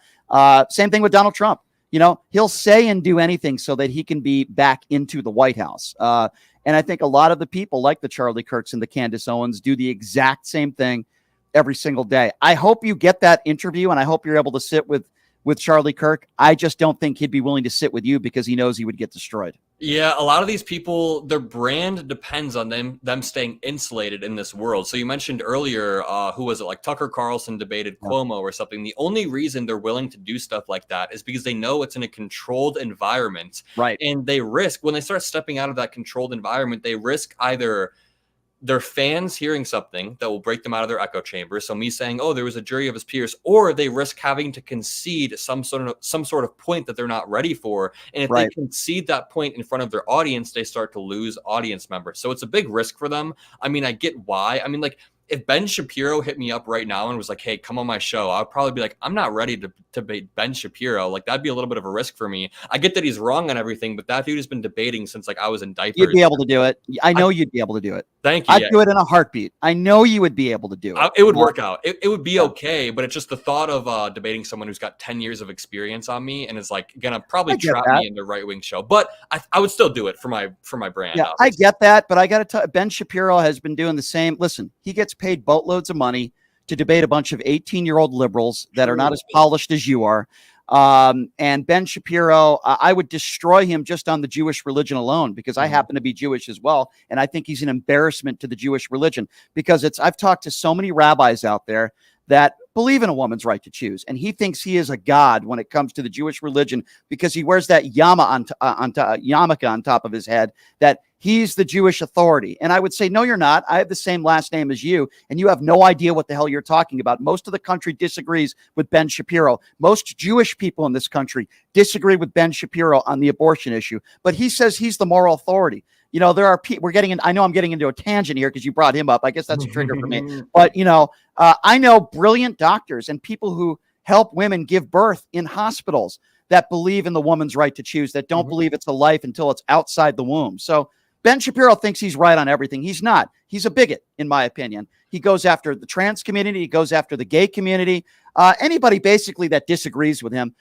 same thing with Donald Trump. You know, he'll say and do anything so that he can be back into the White House. And I think a lot of the people like the Charlie Kirks and the Candace Owens do the exact same thing every single day. I hope you get that interview, and I hope you're able to sit with Charlie Kirk. I just don't think he'd be willing to sit with you because he knows he would get destroyed. Yeah, a lot of these people, their brand depends on them staying insulated in this world. So you mentioned earlier, who was it? Like Tucker Carlson debated Cuomo or something. The only reason they're willing to do stuff like that is because they know it's in a controlled environment. Right. And they risk, when they start stepping out of that controlled environment, they risk either their fans hearing something that will break them out of their echo chamber. So me saying, oh, there was a jury of his peers, or they risk having to concede some sort of point that they're not ready for. And if they concede that point in front of their audience, they start to lose audience members. So it's a big risk for them. I mean, I get why. I mean, like, if Ben Shapiro hit me up right now and was like, hey, come on my show, I'd probably be like, I'm not ready to debate Ben Shapiro. Like, that'd be a little bit of a risk for me. I get that he's wrong on everything, but that dude has been debating since like I was in diapers. You'd be able to do it. I know you'd be able to do it. Thank you. I'd do it in a heartbeat. I know you would be able to do it. It would work out. It would be okay, but it's just the thought of debating someone who's got 10 years of experience on me and is like gonna probably trap me in the right-wing show. But I would still do it for my brand. Yeah, obviously. I get that, but I got to tell Ben Shapiro has been doing the same. Listen, he gets paid boatloads of money to debate a bunch of 18-year-old liberals that are not as polished as you are. And Ben Shapiro, I would destroy him just on the Jewish religion alone, because I happen to be Jewish as well. And I think he's an embarrassment to the Jewish religion, because I've talked to so many rabbis out there that believe in a woman's right to choose. And he thinks he is a god when it comes to the Jewish religion, because he wears that yarmulke on top of his head, that he's the Jewish authority. And I would say, no, you're not. I have the same last name as you, and you have no idea what the hell you're talking about. Most of the country disagrees with Ben Shapiro. Most Jewish people in this country disagree with Ben Shapiro on the abortion issue, but he says he's the moral authority. You know, there are people, I know I'm getting into a tangent here because you brought him up. I guess that's a trigger for me. But, you know, I know brilliant doctors and people who help women give birth in hospitals that believe in the woman's right to choose, that don't believe it's a life until it's outside the womb. So Ben Shapiro thinks he's right on everything. He's not. He's a bigot, in my opinion. He goes after the trans community. He goes after the gay community. Anybody basically that disagrees with him,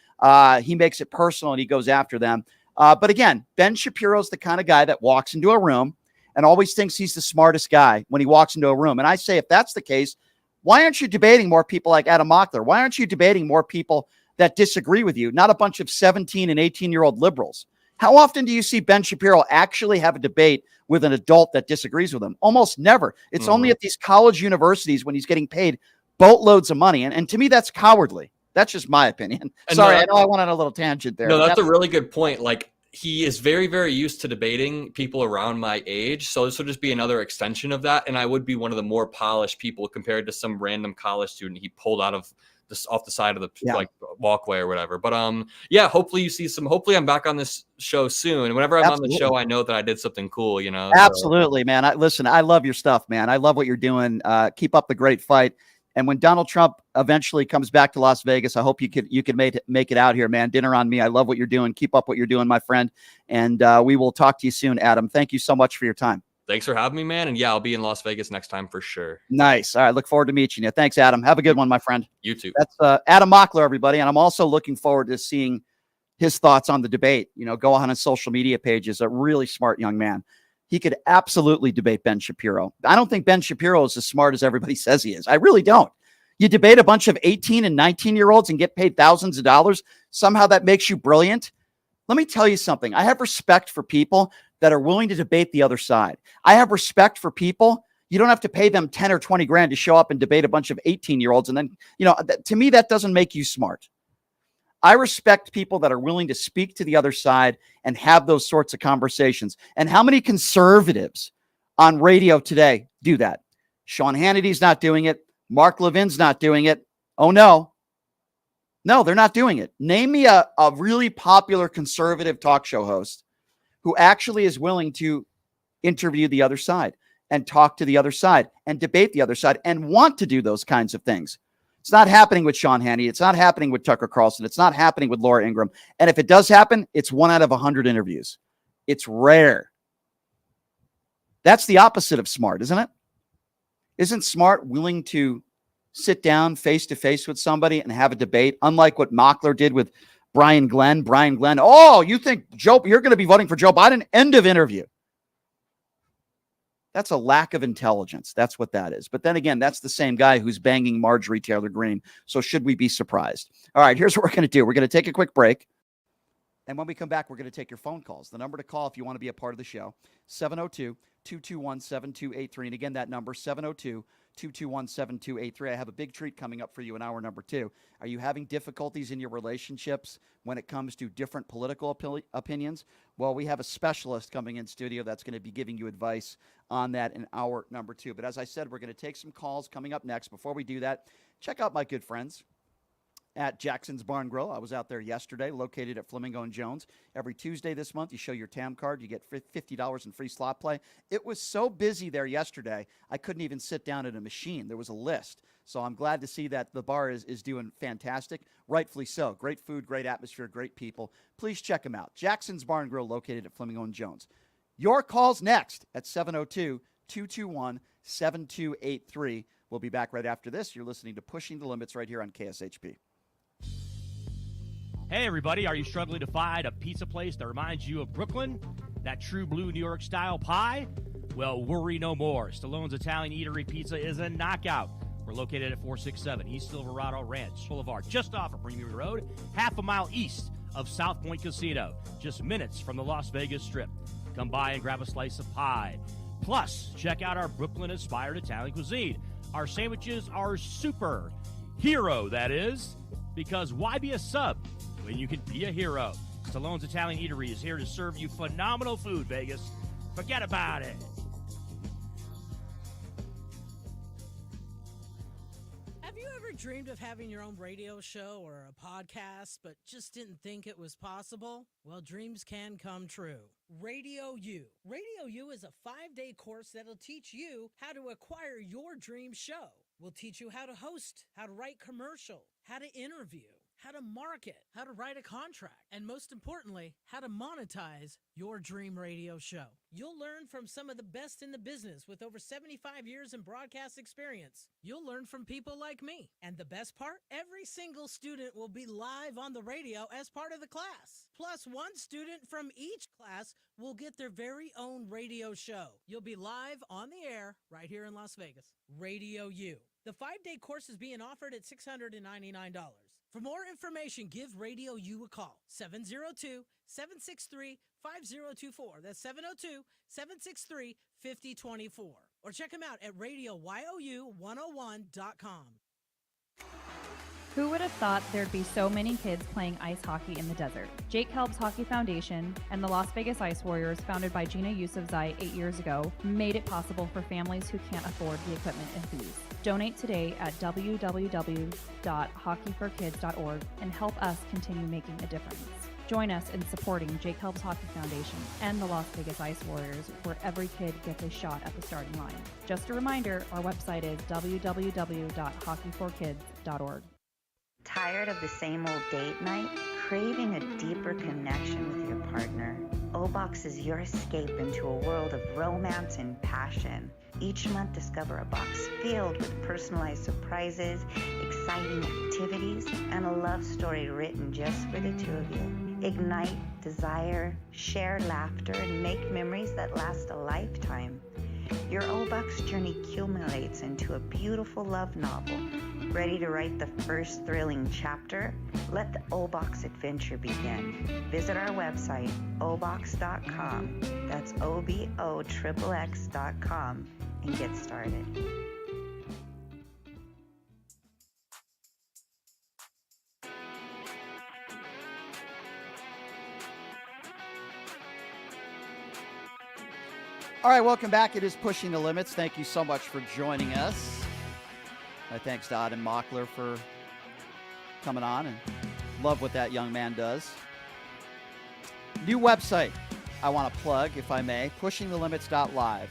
he makes it personal and he goes after them. But again, Ben Shapiro's the kind of guy that walks into a room and always thinks he's the smartest guy when he walks into a room. And I say, if that's the case, why aren't you debating more people like Adam Mockler? Why aren't you debating more people that disagree with you, not a bunch of 17 and 18-year-old liberals? How often do you see Ben Shapiro actually have a debate with an adult that disagrees with him? Almost never. It's only at these college universities when he's getting paid boatloads of money. And to me, that's cowardly. That's just my opinion. Sorry, I know I went on a little tangent there. No, that's a really good point. Like, he is very, very used to debating people around my age. So this would just be another extension of that. And I would be one of the more polished people compared to some random college student he pulled out of this off the side of the like walkway or whatever. But yeah, hopefully you see hopefully I'm back on this show soon. And whenever I'm on the show, I know that I did something cool, you know? Absolutely, man. Listen, I love your stuff, man. I love what you're doing. Keep up the great fight. And when Donald Trump eventually comes back to Las Vegas, I hope you could make it out here, man. Dinner on me. I love what you're doing. Keep up what you're doing, my friend. And we will talk to you soon, Adam. Thank you so much for your time. Thanks for having me, man. And yeah, I'll be in Las Vegas next time for sure. Nice. All right. Look forward to meeting you. Thanks, Adam. Have a good one, my friend. You too. That's Adam Mockler, everybody. And I'm also looking forward to seeing his thoughts on the debate. Go on his social media pages. A really smart young man. He could absolutely debate Ben Shapiro. I don't think Ben Shapiro is as smart as everybody says he is. I really don't. You debate a bunch of 18 and 19-year-olds and get paid thousands of dollars. Somehow that makes you brilliant. Let me tell you something. I have respect for people that are willing to debate the other side. I have respect for people. You don't have to pay them 10 or 20 grand to show up and debate a bunch of 18-year-olds. And then, to me, that doesn't make you smart. I respect people that are willing to speak to the other side and have those sorts of conversations. And how many conservatives on radio today do that? Sean Hannity's not doing it. Mark Levin's not doing it. Oh, no. No, they're not doing it. Name me a really popular conservative talk show host who actually is willing to interview the other side and talk to the other side and debate the other side and want to do those kinds of things. It's not happening with Sean Hannity. It's not happening with Tucker Carlson. It's not happening with Laura Ingraham. And if it does happen, it's 1 out of 100 interviews. It's rare. That's the opposite of smart, isn't it? Isn't smart willing to sit down face to face with somebody and have a debate, unlike what Mockler did with Brian Glenn? Brian Glenn, oh, you think you're going to be voting for Joe Biden? End of interview. That's a lack of intelligence. That's what that is. But then again, that's the same guy who's banging Marjorie Taylor Greene. So should we be surprised? All right, here's what we're going to do. We're going to take a quick break. And when we come back, we're going to take your phone calls. The number to call if you want to be a part of the show, 702-221-7283. And again, that number, 702-221-7283. I have a big treat coming up for you in hour number 2. Are you having difficulties in your relationships when it comes to different political opinions? Well, we have a specialist coming in studio that's going to be giving you advice on that in hour number 2. But as I said, we're going to take some calls coming up next. Before we do that, check out my good friends at Jackson's Barn Grill. I was out there yesterday, located at Flamingo and Jones. Every Tuesday this month, you show your TAM card, you get $50 in free slot play. It was so busy there yesterday, I couldn't even sit down at a machine. There was a list. So I'm glad to see that the bar is doing fantastic. Rightfully so. Great food, great atmosphere, great people. Please check them out. Jackson's Barn Grill, located at Flamingo and Jones. Your call's next at 702-221-7283. We'll be back right after this. You're listening to Pushing the Limits right here on KSHP. Hey, everybody, are you struggling to find a pizza place that reminds you of Brooklyn? That true blue New York-style pie? Well, worry no more. Stallone's Italian Eatery Pizza is a knockout. We're located at 467 East Silverado Ranch Boulevard, just off of Premier Road, half a mile east of South Point Casino, just minutes from the Las Vegas Strip. Come by and grab a slice of pie. Plus, check out our Brooklyn-inspired Italian cuisine. Our sandwiches are super. Hero, that is. Because why be a sub when you can be a hero? Stallone's Italian Eatery is here to serve you phenomenal food, Vegas. Forget about it. Have you ever dreamed of having your own radio show or a podcast, but just didn't think it was possible? Well, dreams can come true. Radio U. Radio U is a 5-day course that'll teach you how to acquire your dream show. We'll teach you how to host, how to write commercial, how to interview, how to market, how to write a contract, and most importantly, how to monetize your dream radio show. You'll learn from some of the best in the business with over 75 years in broadcast experience. You'll learn from people like me. And the best part? Every single student will be live on the radio as part of the class. Plus, one student from each class will get their very own radio show. You'll be live on the air right here in Las Vegas. Radio U. The 5-day course is being offered at $699. For more information, give Radio U a call, 702-763-5024. That's 702-763-5024. Or check them out at RadioYOU101.com. Who would have thought there'd be so many kids playing ice hockey in the desert? Jake Helb's Hockey Foundation and the Las Vegas Ice Warriors, founded by Gina Yusufzai 8 years ago, made it possible for families who can't afford the equipment and fees. Donate today at www.hockeyforkids.org and help us continue making a difference. Join us in supporting Jake Helps Hockey Foundation and the Las Vegas Ice Warriors, where every kid gets a shot at the starting line. Just a reminder, our website is www.hockeyforkids.org. Tired of the same old date night? Craving a deeper connection with your partner? O-Box is your escape into a world of romance and passion. Each month, discover a box filled with personalized surprises, exciting activities, and a love story written just for the two of you. Ignite desire, share laughter, and make memories that last a lifetime. Your O-Box journey culminates into a beautiful love novel. Ready to write the first thrilling chapter? Let the O-Box adventure begin. Visit our website, obox.com. That's OBOXXX.com and get started. All right, welcome back. It is Pushing the Limits. Thank you so much for joining us. My thanks to Adam Mockler for coming on, and love what that young man does. New website I want to plug, if I may, pushingthelimits.live.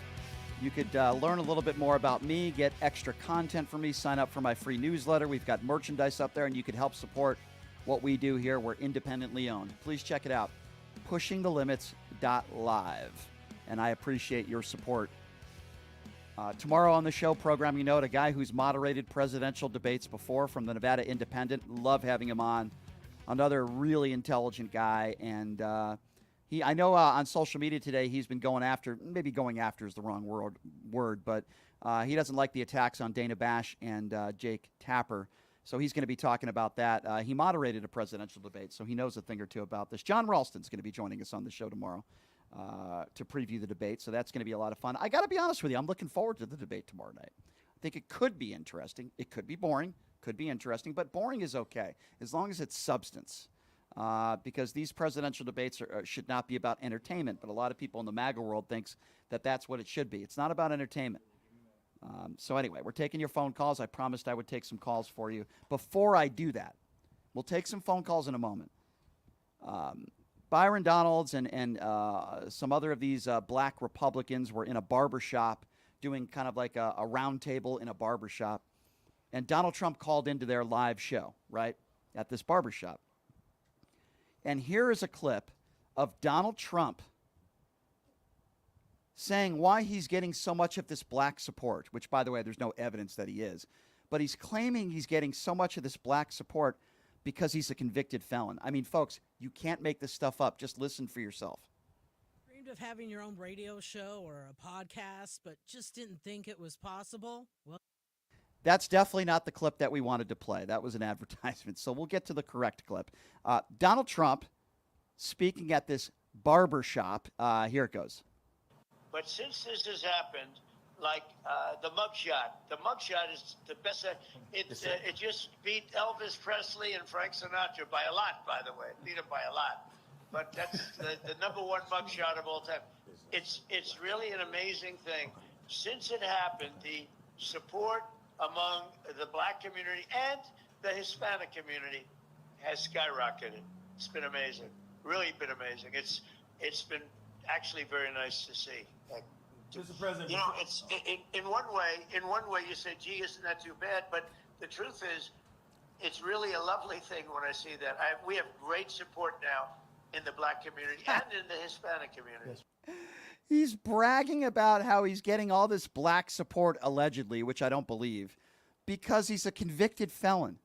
You could learn a little bit more about me, get extra content from me, sign up for my free newsletter. We've got merchandise up there, and you could help support what we do here. We're independently owned. Please check it out, pushingthelimits.live. And I appreciate your support. Tomorrow on the show, programming note, a guy who's moderated presidential debates before from the Nevada Independent. Love having him on. Another really intelligent guy. And I know on social media today he's been going after, maybe going after is the wrong word, but he doesn't like the attacks on Dana Bash and Jake Tapper. So he's going to be talking about that. He moderated a presidential debate, so he knows a thing or two about this. John Ralston's going to be joining us on the show tomorrow to preview the debate, so that's going to be a lot of fun. I got to be honest with you, I'm looking forward to the debate tomorrow night. I think it could be interesting. It could be boring, could be interesting, but boring is okay as long as it's substance, because these presidential debates should not be about entertainment, but a lot of people in the MAGA world thinks that that's what it should be. It's not about entertainment. So anyway, we're taking your phone calls. I promised I would take some calls for you. Before I do that, we'll take some phone calls in a moment. Byron Donalds and some other of these black Republicans were in a barbershop doing kind of like a round table in a barbershop. And Donald Trump called into their live show, right, at this barbershop. And here is a clip of Donald Trump saying why he's getting so much of this black support, which, by the way, there's no evidence that he is. But he's claiming he's getting so much of this black support because he's a convicted felon. I mean, folks, you can't make this stuff up. Just listen for yourself. Dreamed of having your own radio show or a podcast, but just didn't think it was possible? Well, that's definitely not the clip that we wanted to play. That was an advertisement. So we'll get to the correct clip. Donald Trump speaking at this barber shop. Here it goes. But since this has happened, like the mugshot is the best. It just beat Elvis Presley and Frank Sinatra by a lot, by the way. Beat him by a lot. But that's the number one mugshot of all time. It's really an amazing thing. Since it happened, the support among the black community and the Hispanic community has skyrocketed. It's been amazing. Really been amazing. It's been actually very nice to see. Mr. President, you know, it's in one way you say, gee, isn't that too bad? But the truth is, it's really a lovely thing when I see that. We have great support now in the black community and in the Hispanic community. He's bragging about how he's getting all this black support, allegedly, which I don't believe, because he's a convicted felon.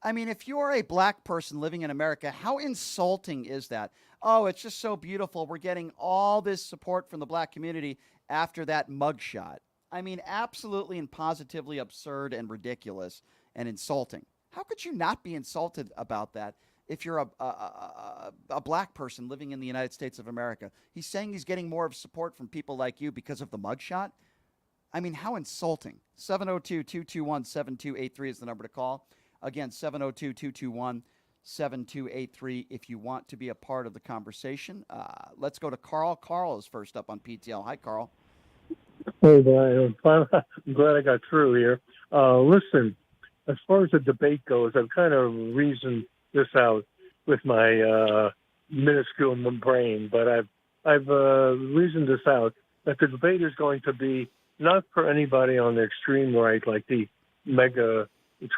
I mean, if you're a black person living in America, how insulting is that? Oh, it's just so beautiful. We're getting all this support from the black community after that mugshot. I mean, absolutely and positively absurd and ridiculous and insulting. How could you not be insulted about that if you're a black person living in the United States of America? He's saying he's getting more of support from people like you because of the mugshot. I mean, how insulting. 702-221-7283 is the number to call. Again, 702-221-7283 if you want to be a part of the conversation. Let's go to Carl. Carl is first up on PTL. Hi, Carl. Hey, Brian. I'm glad I got through here. Listen, as far as the debate goes, I've kind of reasoned this out with my minuscule brain, but I've reasoned this out, that the debate is going to be not for anybody on the extreme right, like the mega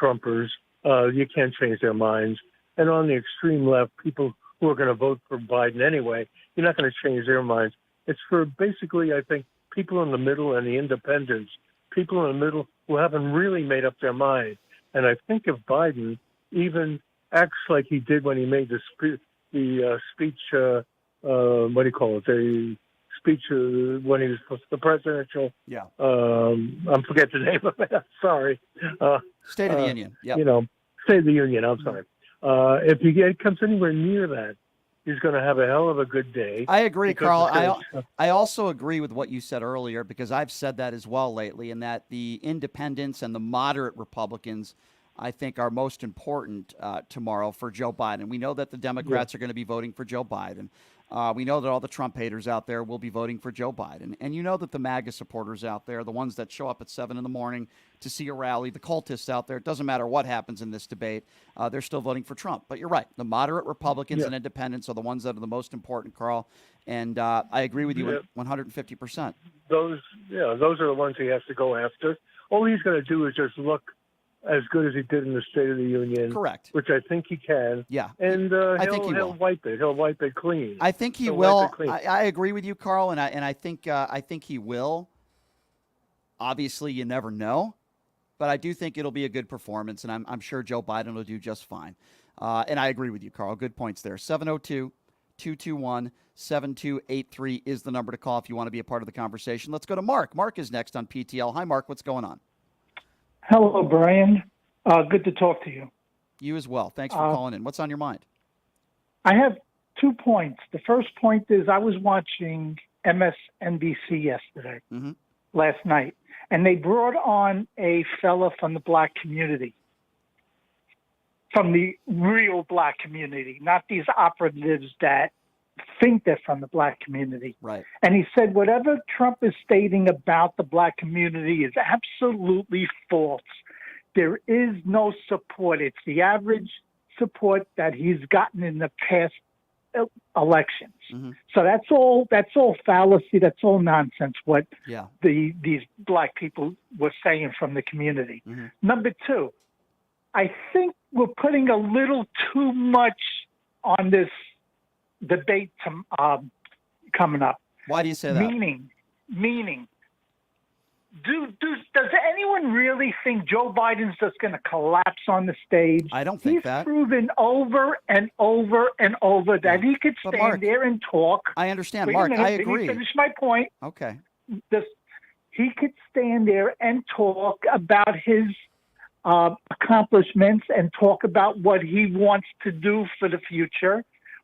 Trumpers. You can't change their minds. And on the extreme left, people who are going to vote for Biden anyway, you're not going to change their minds. It's for basically, I think, people in the middle and the independents, people in the middle who haven't really made up their mind. And I think if Biden even acts like he did when he made the speech, what do you call it? The speech when he was the presidential. Yeah. I'm forgetting the name of it. Sorry. State of the Union. Yeah. State of the Union. I'm sorry. If he comes anywhere near that, he's going to have a hell of a good day. I agree, Carl. I also agree with what you said earlier, because I've said that as well lately, in that the independents and the moderate Republicans, I think, are most important tomorrow for Joe Biden. We know that the Democrats are going to be voting for Joe Biden. We know that all the Trump haters out there will be voting for Joe Biden. And you know that the MAGA supporters out there, the ones that show up at 7 in the morning to see a rally, the cultists out there, it doesn't matter what happens in this debate, they're still voting for Trump. But you're right. The moderate Republicans and independents are the ones that are the most important, Carl. And I agree with you 150%. Those are the ones he has to go after. All he's going to do is just look as good as he did in the State of the Union. Correct. Which I think he can. Yeah. And I think he'll wipe it. He'll wipe it clean. I think he will. I agree with you, Carl, and I think he will. Obviously, you never know, but I do think it'll be a good performance, and I'm sure Joe Biden will do just fine. And I agree with you, Carl. Good points there. 702-221-7283 is the number to call if you want to be a part of the conversation. Let's go to Mark. Mark is next on PTL. Hi, Mark. What's going on? Hello, Brian. Good to talk to you. You as well. Thanks for calling in. What's on your mind? I have 2 points. The first point is I was watching MSNBC yesterday, last night, and they brought on a fella from the black community, from the real black community, not these operatives that think they're from the black community. Right. And he said whatever Trump is stating about the black community is absolutely false. There is no support. It's the average support that he's gotten in the past elections. So that's all fallacy. That's all nonsense what these black people were saying from the community. Number two, I think we're putting a little too much on this debate coming up. Why do you say that? Meaning, does anyone really think Joe Biden's just going to collapse on the stage? I don't think that. He's proven over and over and over that he could stand there and talk. I understand, Wait Mark. a minute, I agree. Let me finish my point. Okay. He could stand there and talk about his accomplishments and talk about what he wants to do for the future,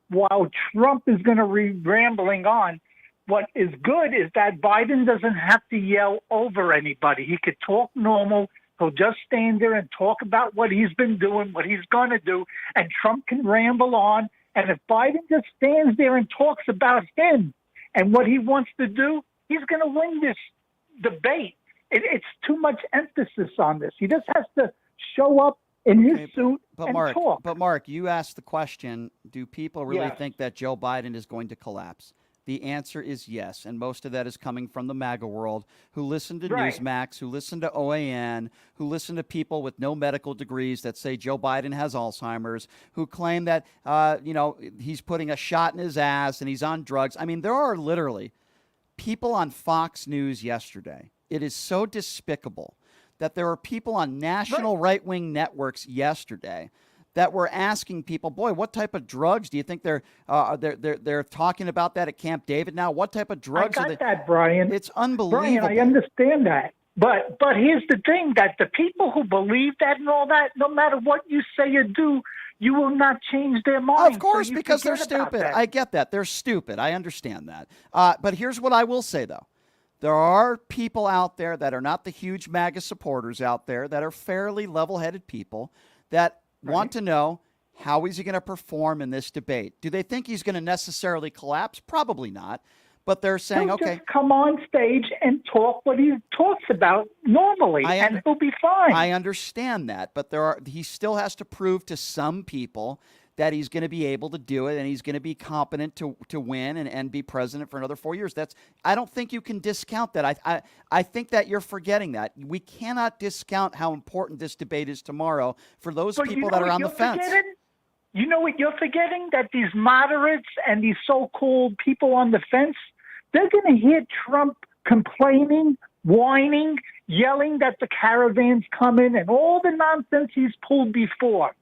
while Trump is going to be rambling on. What is good is that Biden doesn't have to yell over anybody. He could talk normal. He'll just stand there and talk about what he's been doing, what he's going to do, and Trump can ramble on. And if Biden just stands there and talks about him and what he wants to do, he's going to win this debate. It's too much emphasis on this. He just has to show up in his suit and talk. But Mark, you asked the question, do people really think that Joe Biden is going to collapse? The answer is yes, and most of that is coming from the MAGA world, who listen to Newsmax, who listen to OAN, who listen to people with no medical degrees that say Joe Biden has Alzheimer's, who claim that he's putting a shot in his ass and he's on drugs. I mean, there are literally people on Fox News yesterday. It is so despicable that there are people on national right-wing networks yesterday that were asking people, boy, what type of drugs do you think they're talking about that at Camp David now? What type of drugs I are got that, Brian. It's unbelievable. Brian, I understand that. But here's the thing, that the people who believe that and all that, no matter what you say or do, you will not change their mind. Of course, because they're stupid. I get that. They're stupid. I understand that. But here's what I will say, though. There are people out there that are not the huge MAGA supporters out there, that are fairly level-headed people that want to know, how is he going to perform in this debate? Do they think he's going to necessarily collapse? Probably not. But they're saying, he'll just come on stage and talk what he talks about normally, and he'll be fine. I understand that, but he still has to prove to some people that he's going to be able to do it and he's going to be competent to win and be president for another 4 years. I don't think you can discount that. I think that you're forgetting that. We cannot discount how important this debate is tomorrow for those people that are on the fence. You know what you're forgetting? That these moderates and these so-called people on the fence, they're going to hear Trump complaining, whining, yelling that the caravan's coming and all the nonsense he's pulled before.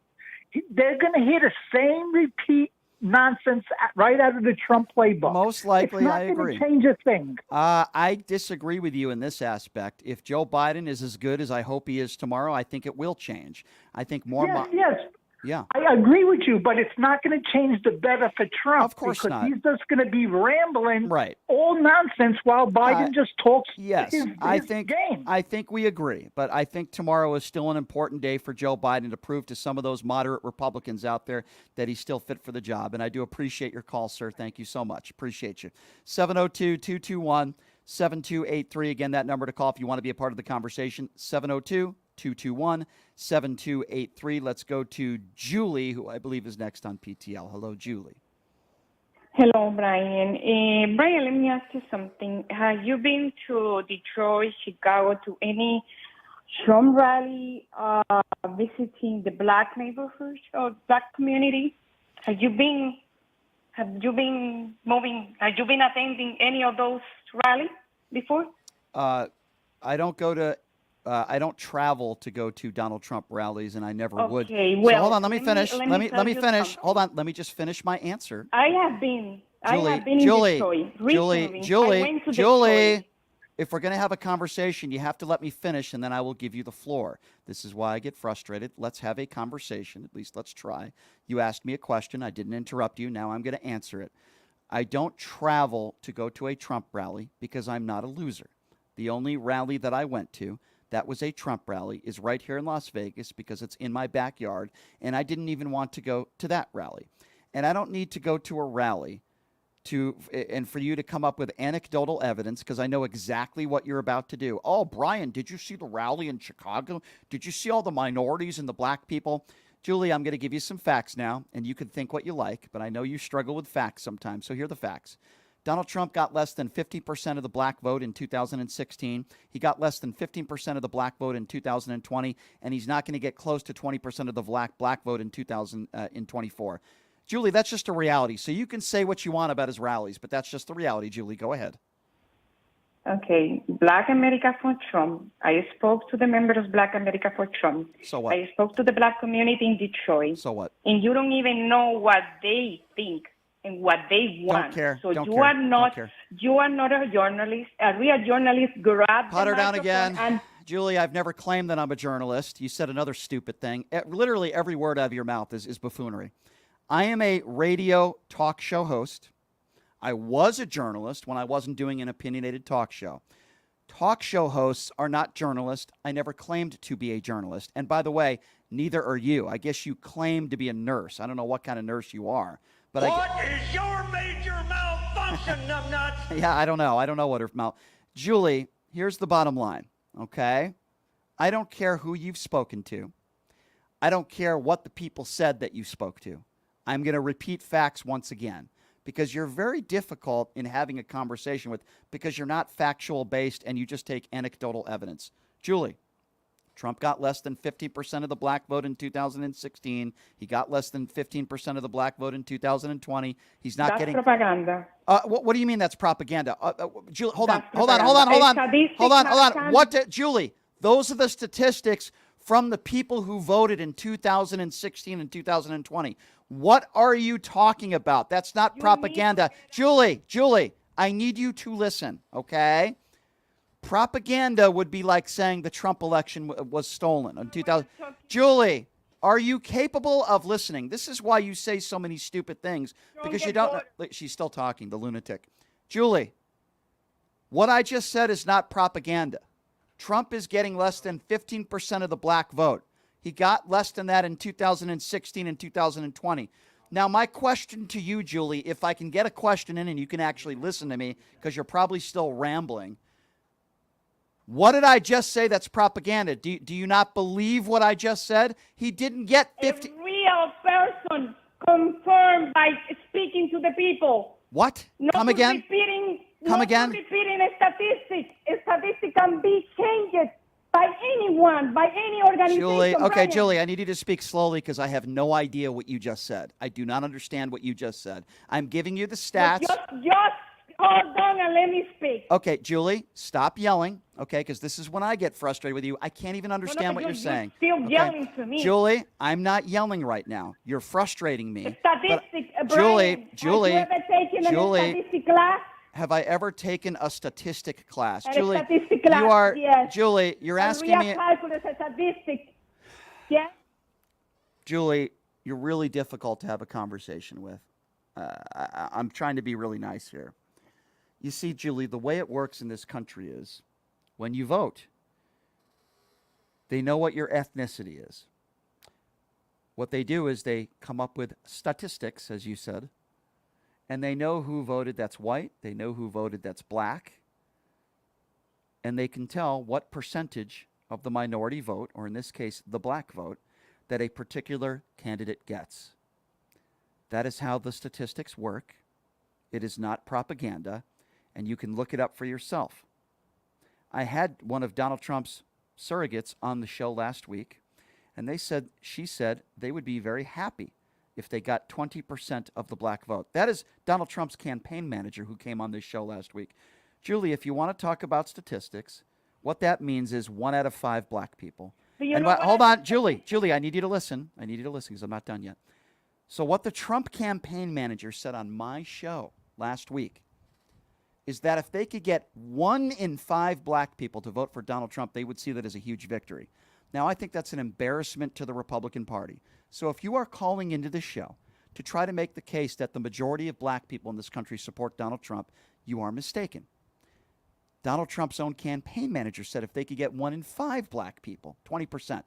They're going to hear the same repeat nonsense right out of the Trump playbook. Most likely, I agree. It's not going to change a thing. I disagree with you in this aspect. If Joe Biden is as good as I hope he is tomorrow, I think it will change. I think more. Yes. Yeah. I agree with you, but it's not going to change the better for Trump. Of course because not. He's just going to be rambling right. all nonsense while Biden just talks yes, his game. I think we agree, but I think tomorrow is still an important day for Joe Biden to prove to some of those moderate Republicans out there that he's still fit for the job. And I do appreciate your call, sir. Thank you so much. Appreciate you. 702-221-7283. Again, that number to call if you want to be a part of the conversation, 702-221-7283. Let's go to Julie, who I believe is next on PTL. Hello, Julie. Hello, Brian. Brian, let me ask you something. Have you been to Detroit, Chicago, to any Trump rally visiting the black neighborhoods or black community? Have you been attending any of those rallies before? I don't travel to go to Donald Trump rallies, and I never would. Well, so hold on, let me finish. Let me finish. Something. Hold on, let me just finish my answer. I have been in Detroit recently. I went to Detroit. If we're going to have a conversation, you have to let me finish, and then I will give you the floor. This is why I get frustrated. Let's have a conversation. At least let's try. You asked me a question. I didn't interrupt you. Now I'm going to answer it. I don't travel to go to a Trump rally because I'm not a loser. The only rally that I went to that was a Trump rally is right here in Las Vegas because it's in my backyard, and I didn't even want to go to that rally. And I don't need to go to a rally for you to come up with anecdotal evidence because I know exactly what you're about to do. Oh, Brian, did you see the rally in Chicago? Did you see all the minorities and the black people? Julie, I'm going to give you some facts now, and you can think what you like, but I know you struggle with facts sometimes, so here are the facts. Donald Trump got less than 50% of the black vote in 2016. He got less than 15% of the black vote in 2020, and he's not going to get close to 20% of the black vote in 2024. Julie, that's just a reality. So you can say what you want about his rallies, but that's just the reality, Julie. Go ahead. Okay. Black America for Trump. I spoke to the members of Black America for Trump. So what? I spoke to the black community in Detroit. So what? And you don't even know what they think and what they want. Don't care. So don't you care. are not. Don't care. You are not a journalist. A real journalist grab Put the her down microphone again. and Julie, I've never claimed that I'm a journalist. You said another stupid thing. Literally every word out of your mouth is buffoonery. I am a radio talk show host. I was a journalist when I wasn't doing an opinionated talk show. Talk show hosts are not journalists. I never claimed to be a journalist. And by the way, neither are you. I guess you claim to be a nurse. I don't know what kind of nurse you are. But what is your major malfunction, numbnuts? Yeah, I don't know. I don't know what her mouth. Julie, here's the bottom line, okay? I don't care who you've spoken to. I don't care what the people said that you spoke to. I'm going to repeat facts once again because you're very difficult in having a conversation with because you're not factual based and you just take anecdotal evidence. Julie, Trump got less than 50% of the black vote in 2016. He got less than 15% of the black vote in 2020. He's not getting propaganda. What do you mean that's propaganda? Julie, hold on. Julie, those are the statistics from the people who voted in 2016 and 2020. What are you talking about? That's not propaganda. Julie, I need you to listen, okay? Propaganda would be like saying the Trump election was stolen in 2000. Julie, are you capable of listening? This is why you say so many stupid things because you don't know. She's still talking, the lunatic. Julie, what I just said is not propaganda. Trump is getting less than 15% of the black vote. He got less than that in 2016 and 2020. Now, my question to you, Julie, if I can get a question in and you can actually listen to me because you're probably still rambling. What did I just say that's propaganda? Do you not believe what I just said? He didn't get 50. A real person confirm by speaking to the people. What? Not Come again? Come again? Repeating a statistic. A statistic can be changed by anyone, by any organization. Julie, okay, Brian. Julie, I need you to speak slowly because I have no idea what you just said. I do not understand what you just said. I'm giving you the stats. Just hold on and let me speak. Okay, Julie, stop yelling, okay, because this is when I get frustrated with you. I can't even understand what you're saying. You're still okay? yelling to me. Julie, I'm not yelling right now. You're frustrating me. Statistics, Julie, Julie, have you ever taken a statistic class? Have I ever taken a statistic class? A Julie, statistic class, you are, yes. Julie, you're asking me. Calculus, a statistic. Yeah. Julie, you're really difficult to have a conversation with. I'm trying to be really nice here. You see, Julie, the way it works in this country is when you vote, they know what your ethnicity is. What they do is they come up with statistics, as you said, and they know who voted that's white, they know who voted that's black, and they can tell what percentage of the minority vote, or in this case, the black vote, that a particular candidate gets. That is how the statistics work. It is not propaganda, and you can look it up for yourself. I had one of Donald Trump's surrogates on the show last week, and she said they would be very happy if they got 20% of the black vote. That is Donald Trump's campaign manager who came on this show last week. Julie, if you want to talk about statistics, what that means is 1 out of 5 black people. Hold on, Julie, I need you to listen. I need you to listen because I'm not done yet. So what the Trump campaign manager said on my show last week is that if they could get 1 in 5 black people to vote for Donald Trump, they would see that as a huge victory. Now, I think that's an embarrassment to the Republican Party. So if you are calling into this show to try to make the case that the majority of black people in this country support Donald Trump, you are mistaken. Donald Trump's own campaign manager said if they could get 1 in 5 black people, 20%,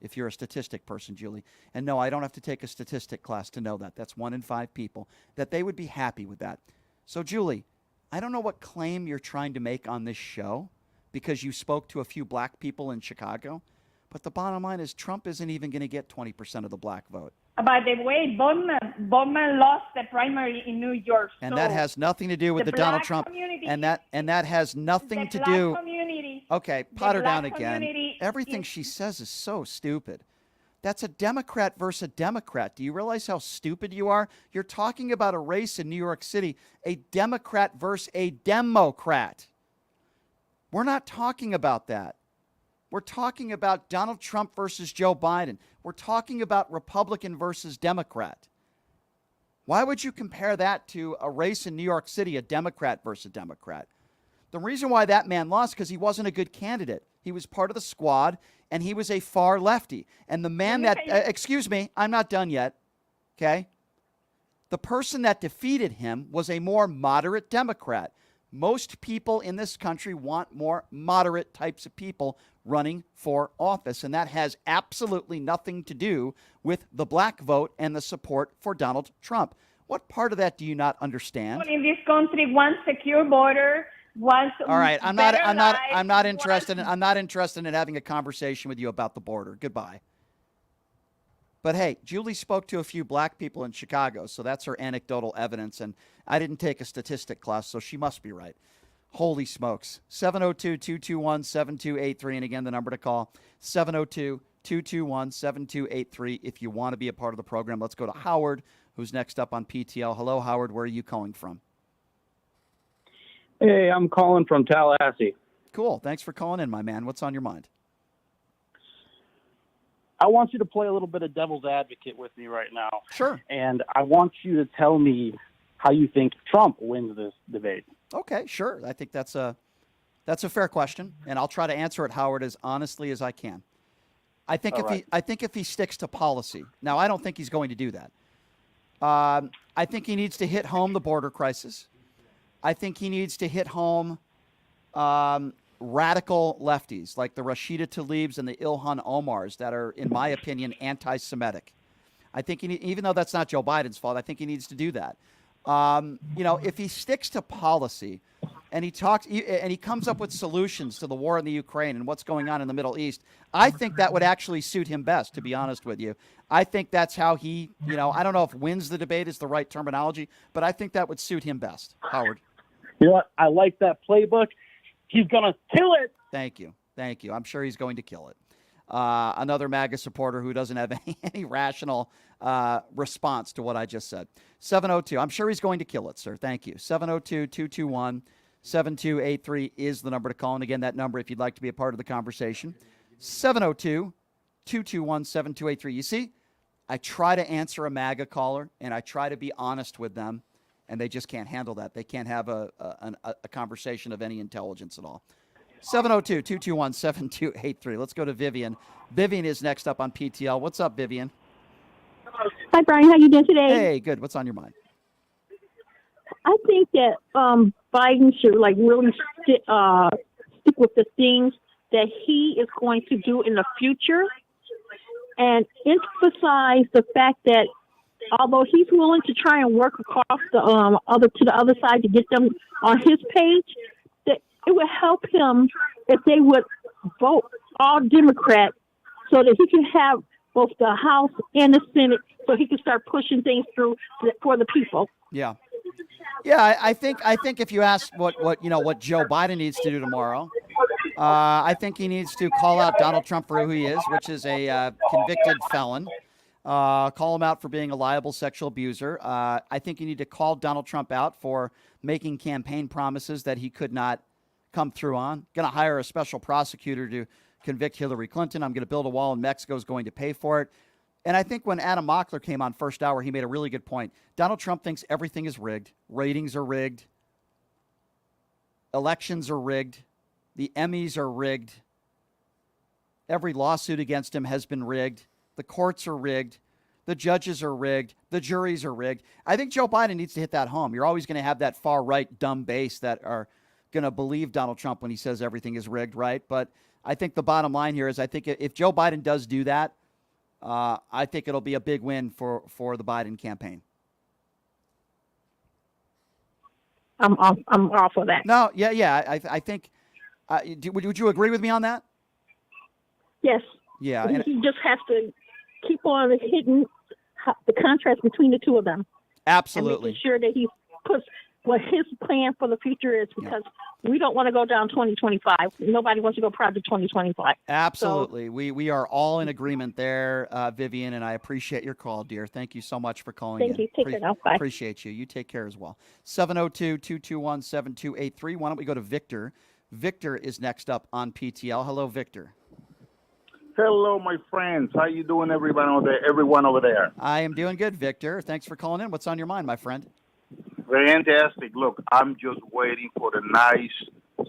if you're a statistic person, Julie, and no, I don't have to take a statistic class to know that. That's 1 in 5 people, that they would be happy with that. So, Julie, I don't know what claim you're trying to make on this show because you spoke to a few black people in Chicago, but the bottom line is Trump isn't even going to get 20% of the black vote. By the way, Boebert lost the primary in New York. And that has nothing to do with the Donald Trump. And that has nothing to do. Okay, pot her down again. Everything she says is so stupid. That's a Democrat versus a Democrat. Do you realize how stupid you are? You're talking about a race in New York City, a Democrat versus a Democrat. We're not talking about that. We're talking about Donald Trump versus Joe Biden. We're talking about Republican versus Democrat. Why would you compare that to a race in New York City, a Democrat versus a Democrat? The reason why that man lost because he wasn't a good candidate. He was part of the squad, and he was a far lefty. And the man that, excuse me, I'm not done yet, okay? The person that defeated him was a more moderate Democrat. Most people in this country want more moderate types of people running for office, and that has absolutely nothing to do with the black vote and the support for Donald Trump. What part of that do you not understand? In this country, one secure border, one. All right, I'm not interested in having a conversation with you about the border. Goodbye. But hey, Julie spoke to a few black people in Chicago, so that's her anecdotal evidence, and I didn't take a statistic class, so she must be right. Holy smokes. 702-221-7283, and again, the number to call, 702-221-7283 if you want to be a part of the program. Let's go to Howard, who's next up on PTL. Hello, Howard. Where are you calling from? Hey, I'm calling from Tallahassee. Cool. Thanks for calling in, my man. What's on your mind? I want you to play a little bit of devil's advocate with me right now. Sure. And I want you to tell me how you think Trump wins this debate. Okay, sure. I think that's a fair question, and I'll try to answer it, Howard, as honestly as I can. I think if he sticks to policy. Now, I don't think he's going to do that. I think he needs to hit home the border crisis. I think he needs to hit home radical lefties like the Rashida Tlaibs and the Ilhan Omars that are, in my opinion, anti-Semitic. I think even though that's not Joe Biden's fault, I think he needs to do that. If he sticks to policy, and he talks, and he comes up with solutions to the war in the Ukraine and what's going on in the Middle East, I think that would actually suit him best, to be honest with you. I think that's how he, I don't know if wins the debate is the right terminology, but I think that would suit him best. Howard. You know what? I like that playbook. He's going to kill it. Thank you. I'm sure he's going to kill it. Another MAGA supporter who doesn't have any rational response to what I just said. 702. I'm sure he's going to kill it, sir. Thank you. 702-221-7283 is the number to call. And again, that number, if you'd like to be a part of the conversation, 702-221-7283. You see, I try to answer a MAGA caller, and I try to be honest with them, and they just can't handle that. They can't have a conversation of any intelligence at all. 702-221-7283. Let's go to Vivian. Vivian is next up on PTL. What's up, Vivian? Hi, Brian. How you doing today? Hey, good. What's on your mind? I think that Biden should really stick with the things that he is going to do in the future, and emphasize the fact that although he's willing to try and work across the other side to get them on his page, that it would help him if they would vote all Democrat so that he can have both the House and the Senate, so he can start pushing things through for the people. Yeah. I think if you ask what Joe Biden needs to do tomorrow, I think he needs to call out Donald Trump for who he is, which is a convicted felon. Call him out for being a liable sexual abuser. I think you need to call Donald Trump out for making campaign promises that he could not come through on. Going to hire a special prosecutor to convict Hillary Clinton. I'm going to build a wall in Mexico is going to pay for it. And I think when Adam Mockler came on First Hour, he made a really good point. Donald Trump thinks everything is rigged. Ratings are rigged. Elections are rigged. The Emmys are rigged. Every lawsuit against him has been rigged. The courts are rigged. The judges are rigged. The juries are rigged. I think Joe Biden needs to hit that home. You're always going to have that far-right dumb base that are going to believe Donald Trump when he says everything is rigged, right? But I think the bottom line here is I think if Joe Biden does do that, I think it'll be a big win for the Biden campaign. I'm all for that. No, yeah. I think. Would you agree with me on that? Yes. Yeah. He just has to keep on hitting the contrast between the two of them. Absolutely. And making sure that he puts what his plan for the future is, because we don't want to go down 2025. Nobody wants to go prior to 2025. Absolutely. So, we are all in agreement there, Vivian, and I appreciate your call, dear. Thank you so much for calling in. Thank you. Take care now. Bye. Appreciate you. You take care as well. 702-221-7283. Why don't we go to Victor? Victor is next up on PTL. Hello, Victor. Hello, my friends. How you doing, everyone over there? I am doing good, Victor. Thanks for calling in. What's on your mind, my friend? Fantastic. Look, I'm just waiting for the nice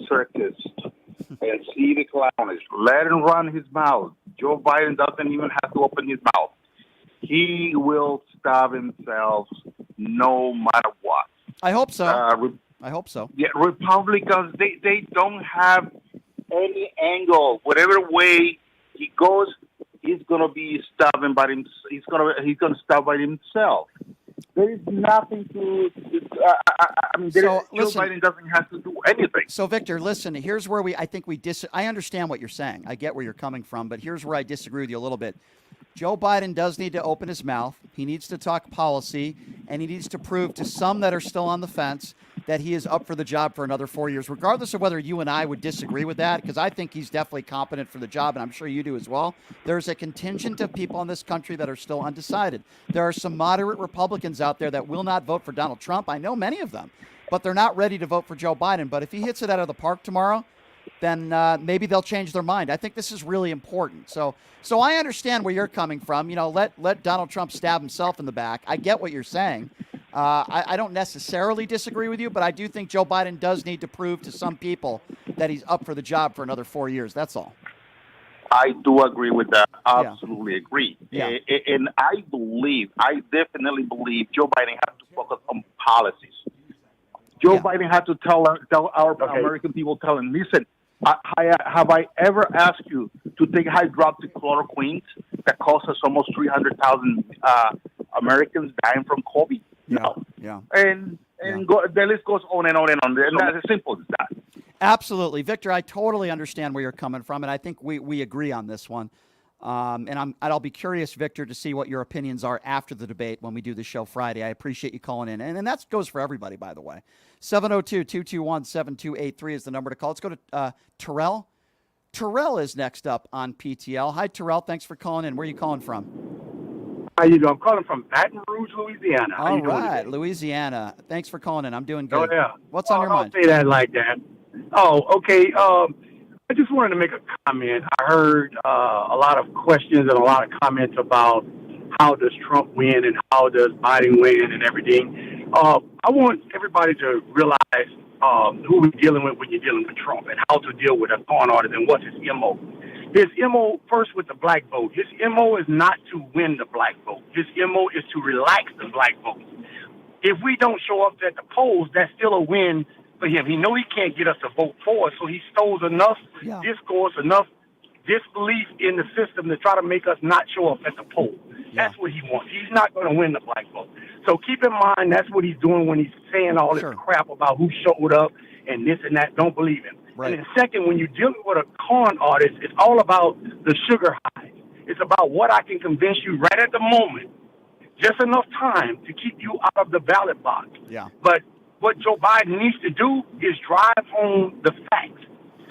circus and see the clownish. Let him run his mouth. Joe Biden doesn't even have to open his mouth. He will stop himself no matter what. I hope so. I hope so. Yeah, Republicans, they don't have any angle. Whatever way he goes, he's going to be stopping by him. He's going to stop by himself. There is nothing to. Joe Biden doesn't have to do anything. So, Victor, listen. Here's where I understand what you're saying. I get where you're coming from, but here's where I disagree with you a little bit. Joe Biden does need to open his mouth. He needs to talk policy, and he needs to prove to some that are still on the fence that he is up for the job for another 4 years, regardless of whether you and I would disagree with that, because I think he's definitely competent for the job, and I'm sure you do as well. There's a contingent of people in this country that are still undecided. There are some moderate Republicans out there that will not vote for Donald Trump. I know many of them, but they're not ready to vote for Joe Biden. But if he hits it out of the park tomorrow, then maybe they'll change their mind. I think this is really important. So I understand where you're coming from. Let Donald Trump stab himself in the back. I get what you're saying. I don't necessarily disagree with you, but I do think Joe Biden does need to prove to some people that he's up for the job for another 4 years. That's all. I do agree with that. Absolutely agree. Yeah. And I definitely believe Joe Biden has to focus on policies. Joe Biden had to tell our American people, listen, have I ever asked you to take hydroxychloroquine that causes almost 300,000 Americans dying from COVID? No. Yeah. And And the list goes on and on and on. And that's as simple as that. Absolutely. Victor, I totally understand where you're coming from, and I think we agree on this one. And I'll be curious, Victor, to see what your opinions are after the debate when we do the show Friday. I appreciate you calling in. And that goes for everybody, by the way. 702-221-7283 is the number to call. Let's go to Terrell. Terrell is next up on PTL. Hi, Terrell. Thanks for calling in. Where are you calling from? How you doing? I'm calling from Baton Rouge, Louisiana. How All you doing right, today? Louisiana. Thanks for calling in. I'm doing Oh, good. yeah. What's on your mind? Don't say that like that. Oh, okay. I just wanted to make a comment. I heard a lot of questions and a lot of comments about how does Trump win and how does Biden win and everything. I want everybody to realize who we're dealing with when you're dealing with Trump and how to deal with a con artist and what's his MO. His MO, first with the black vote, his MO is not to win the black vote. His MO is to relax the black vote. If we don't show up at the polls, that's still a win for him. He know he can't get us to vote for us, so he stole enough discourse, enough disbelief in the system to try to make us not show up at the poll. That's what he wants. He's not going to win the black vote. So keep in mind that's what he's doing when he's saying all this crap about who showed up and this and that. Don't believe him. Right. And then second, when you're dealing with a con artist, it's all about the sugar high. It's about what I can convince you right at the moment, just enough time to keep you out of the ballot box. Yeah. But what Joe Biden needs to do is drive home the facts.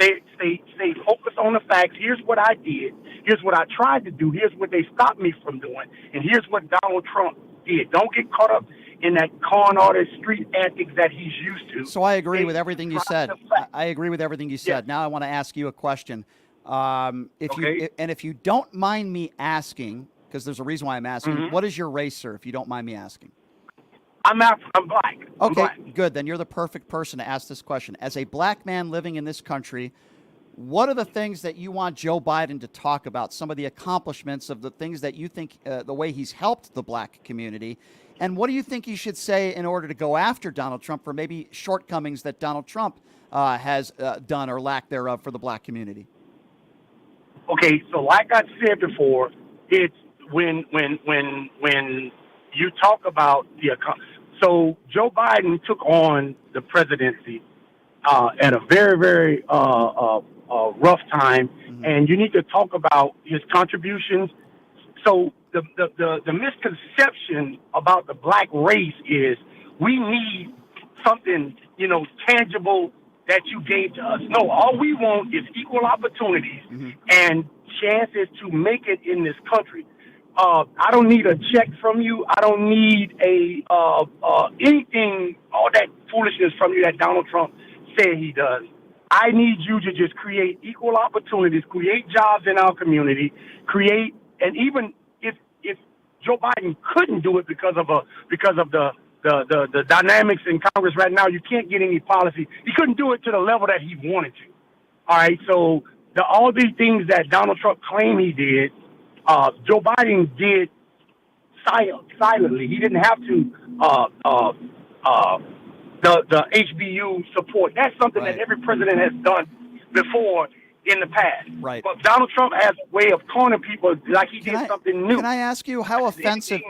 Stay focused on the facts. Here's what I did. Here's what I tried to do. Here's what they stopped me from doing. And here's what Donald Trump did. Don't get caught up in that con artist street antics that he's used to. So I agree with everything you said. I agree with everything you said. Now I want to ask you a question. If you don't mind me asking, because there's a reason why I'm asking, what is your race, sir, if you don't mind me asking? I'm black. Okay, black. Good. Then you're the perfect person to ask this question. As a black man living in this country, what are the things that you want Joe Biden to talk about? Some of the accomplishments of the things that you think, the way he's helped the black community. And what do you think he should say in order to go after Donald Trump for maybe shortcomings that Donald Trump has done or lack thereof for the black community? Okay, so like I said before, it's when you talk about so Joe Biden took on the presidency at a very, very rough time, and you need to talk about his contributions. So the misconception about the black race is we need something, tangible that you gave to us. No, all we want is equal opportunities and chances to make it in this country. I don't need a check from you. I don't need anything, all that foolishness from you that Donald Trump said he does. I need you to just create equal opportunities, create jobs in our community, and even if Joe Biden couldn't do it because of the dynamics in Congress right now, you can't get any policy. He couldn't do it to the level that he wanted to. All right, so all these things that Donald Trump claimed he did, Joe Biden did silently. He didn't have to the HBU support. That's something that every president has done before in the past. Right. But Donald Trump has a way of cornering people like he did something new. Can I ask you how offensive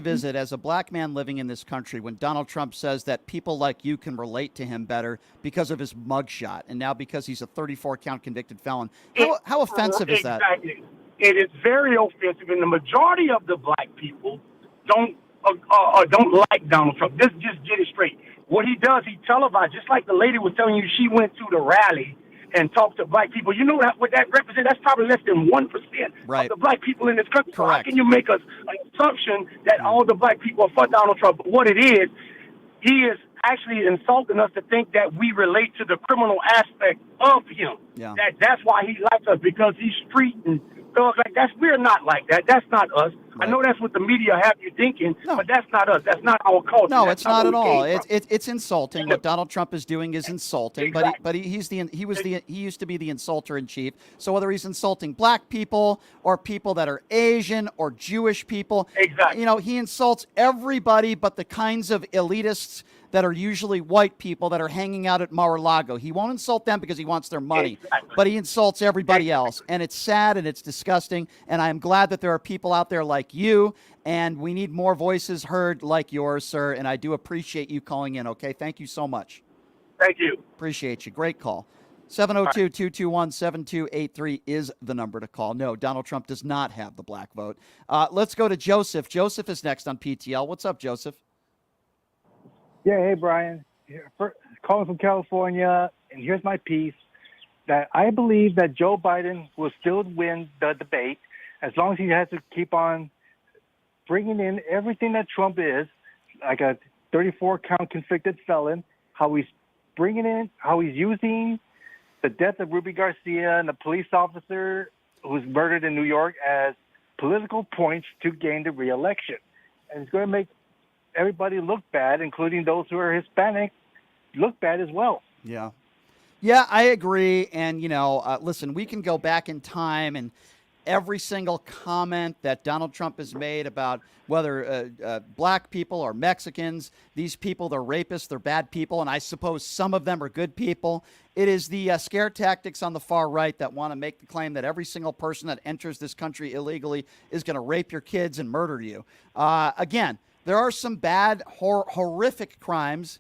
is it as a black man living in this country when Donald Trump says that people like you can relate to him better because of his mugshot and now because he's a 34-count convicted felon? How offensive is that? Exactly. It is very offensive, and the majority of the black people don't like Donald Trump. Just get it straight. What he does, he televised, just like the lady was telling you, she went to the rally and talked to black people. You know what that represents? That's probably less than 1% of the black people in this country. So how can you make an assumption that all the black people are for Donald Trump? But what it is, he is actually insulting us to think that we relate to the criminal aspect of him. Yeah. That's why he likes us, because he's street and thug like that. We're not like that. That's not us. Right. I know that's what the media have you thinking, but that's not us. That's not our culture. No, that's it's not at all. It's insulting. What Donald Trump is doing is insulting. Exactly. But he used to be the insulter in chief. So whether he's insulting black people or people that are Asian or Jewish people, he insults everybody but the kinds of elitists that are usually white people that are hanging out at Mar-a-Lago. He won't insult them because he wants their money, but he insults everybody else. And it's sad and it's disgusting. And I am glad that there are people out there like you And we need more voices heard like yours, sir. And I do appreciate you calling in, okay? Thank you so much. Thank you. Appreciate you. Great call. 702-221-7283 is the number to call. No, Donald Trump does not have the black vote. Let's go to Joseph. Joseph is next on PTL. What's up, Joseph? Yeah, hey, Brian. Calling from California, and here's my piece, that I believe that Joe Biden will still win the debate as long as he has to keep on bringing in everything that Trump is, like a 34-count convicted felon, how he's bringing in, how he's using the death of Ruby Garcia and the police officer who was murdered in New York as political points to gain the re-election. And it's going to make everybody look bad, including those who are Hispanic, look bad as well. Yeah. Yeah, I agree. And, listen, we can go back in time and every single comment that Donald Trump has made about whether black people or Mexicans, these people, they're rapists, they're bad people, and I suppose some of them are good people. It is the scare tactics on the far right that want to make the claim that every single person that enters this country illegally is going to rape your kids and murder you. Again, there are some bad, horrific crimes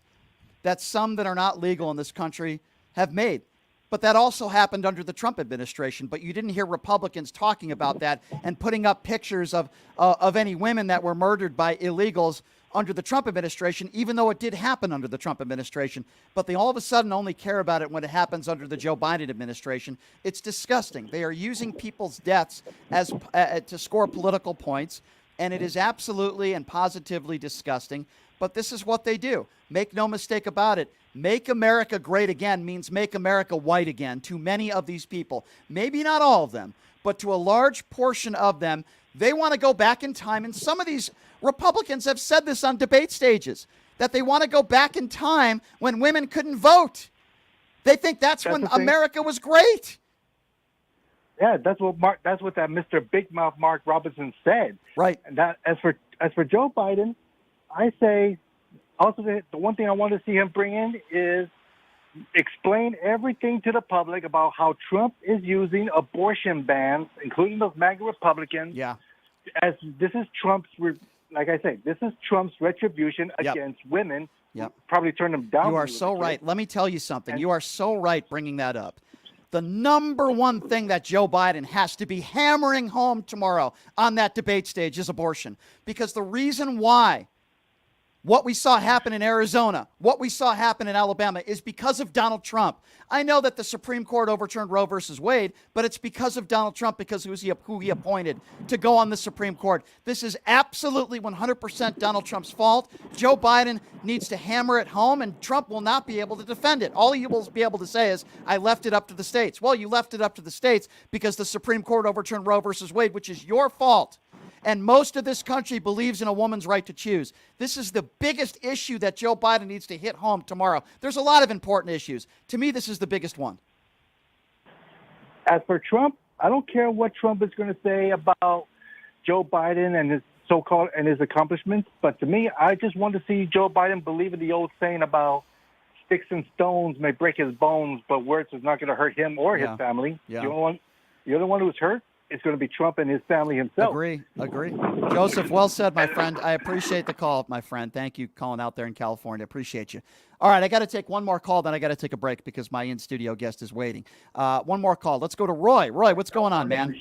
that some that are not legal in this country have made. But that also happened under the Trump administration. But you didn't hear Republicans talking about that and putting up pictures of any women that were murdered by illegals under the Trump administration, even though it did happen under the Trump administration. But they all of a sudden only care about it when it happens under the Joe Biden administration. It's disgusting. They are using people's deaths as to score political points, and it is absolutely and positively disgusting. But this is what they do. Make no mistake about it. Make America great again means make America white again to many of these people. Maybe not all of them, but to a large portion of them. They want to go back in time. And some of these Republicans have said this on debate stages, that they want to go back in time when women couldn't vote. They think that's when America was great. Yeah, that's what that Mr. Big Mouth Mark Robinson said. Right. And that as for Joe Biden, I say also the one thing I want to see him bring in is explain everything to the public about how Trump is using abortion bans, including those MAGA Republicans. Yeah. As this is Trump's, like I say, this is Trump's retribution against women. Yep. Probably turn them down. You are so right. Let me tell you something. You are so right bringing that up. The number one thing that Joe Biden has to be hammering home tomorrow on that debate stage is abortion. Because the reason why what we saw happen in Arizona, what we saw happen in Alabama is because of Donald Trump. I know that the Supreme Court overturned Roe versus Wade, but it's because of Donald Trump, because who he appointed to go on the Supreme Court. This is absolutely 100% Donald Trump's fault. Joe Biden needs to hammer it home, and Trump will not be able to defend it. All he will be able to say is, I left it up to the states. Well, you left it up to the states because the Supreme Court overturned Roe versus Wade, which is your fault. And most of this country believes in a woman's right to choose. This is the biggest issue that Joe Biden needs to hit home tomorrow. There's a lot of important issues. To me, this is the biggest one. As for Trump, I don't care what Trump is going to say about Joe Biden and his so-called and his accomplishments. But to me, I just want to see Joe Biden believe in the old saying about sticks and stones may break his bones, but words is not going to hurt him or his family. Yeah. The only one who's hurt is going to be Trump and his family himself. Agree. Joseph, well said, my friend. I appreciate the call, my friend. Thank you calling out there in California. Appreciate you. All right, I got to take one more call, then I got to take a break because my in-studio guest is waiting. One more call. Let's go to Roy. Roy, what's going on, man?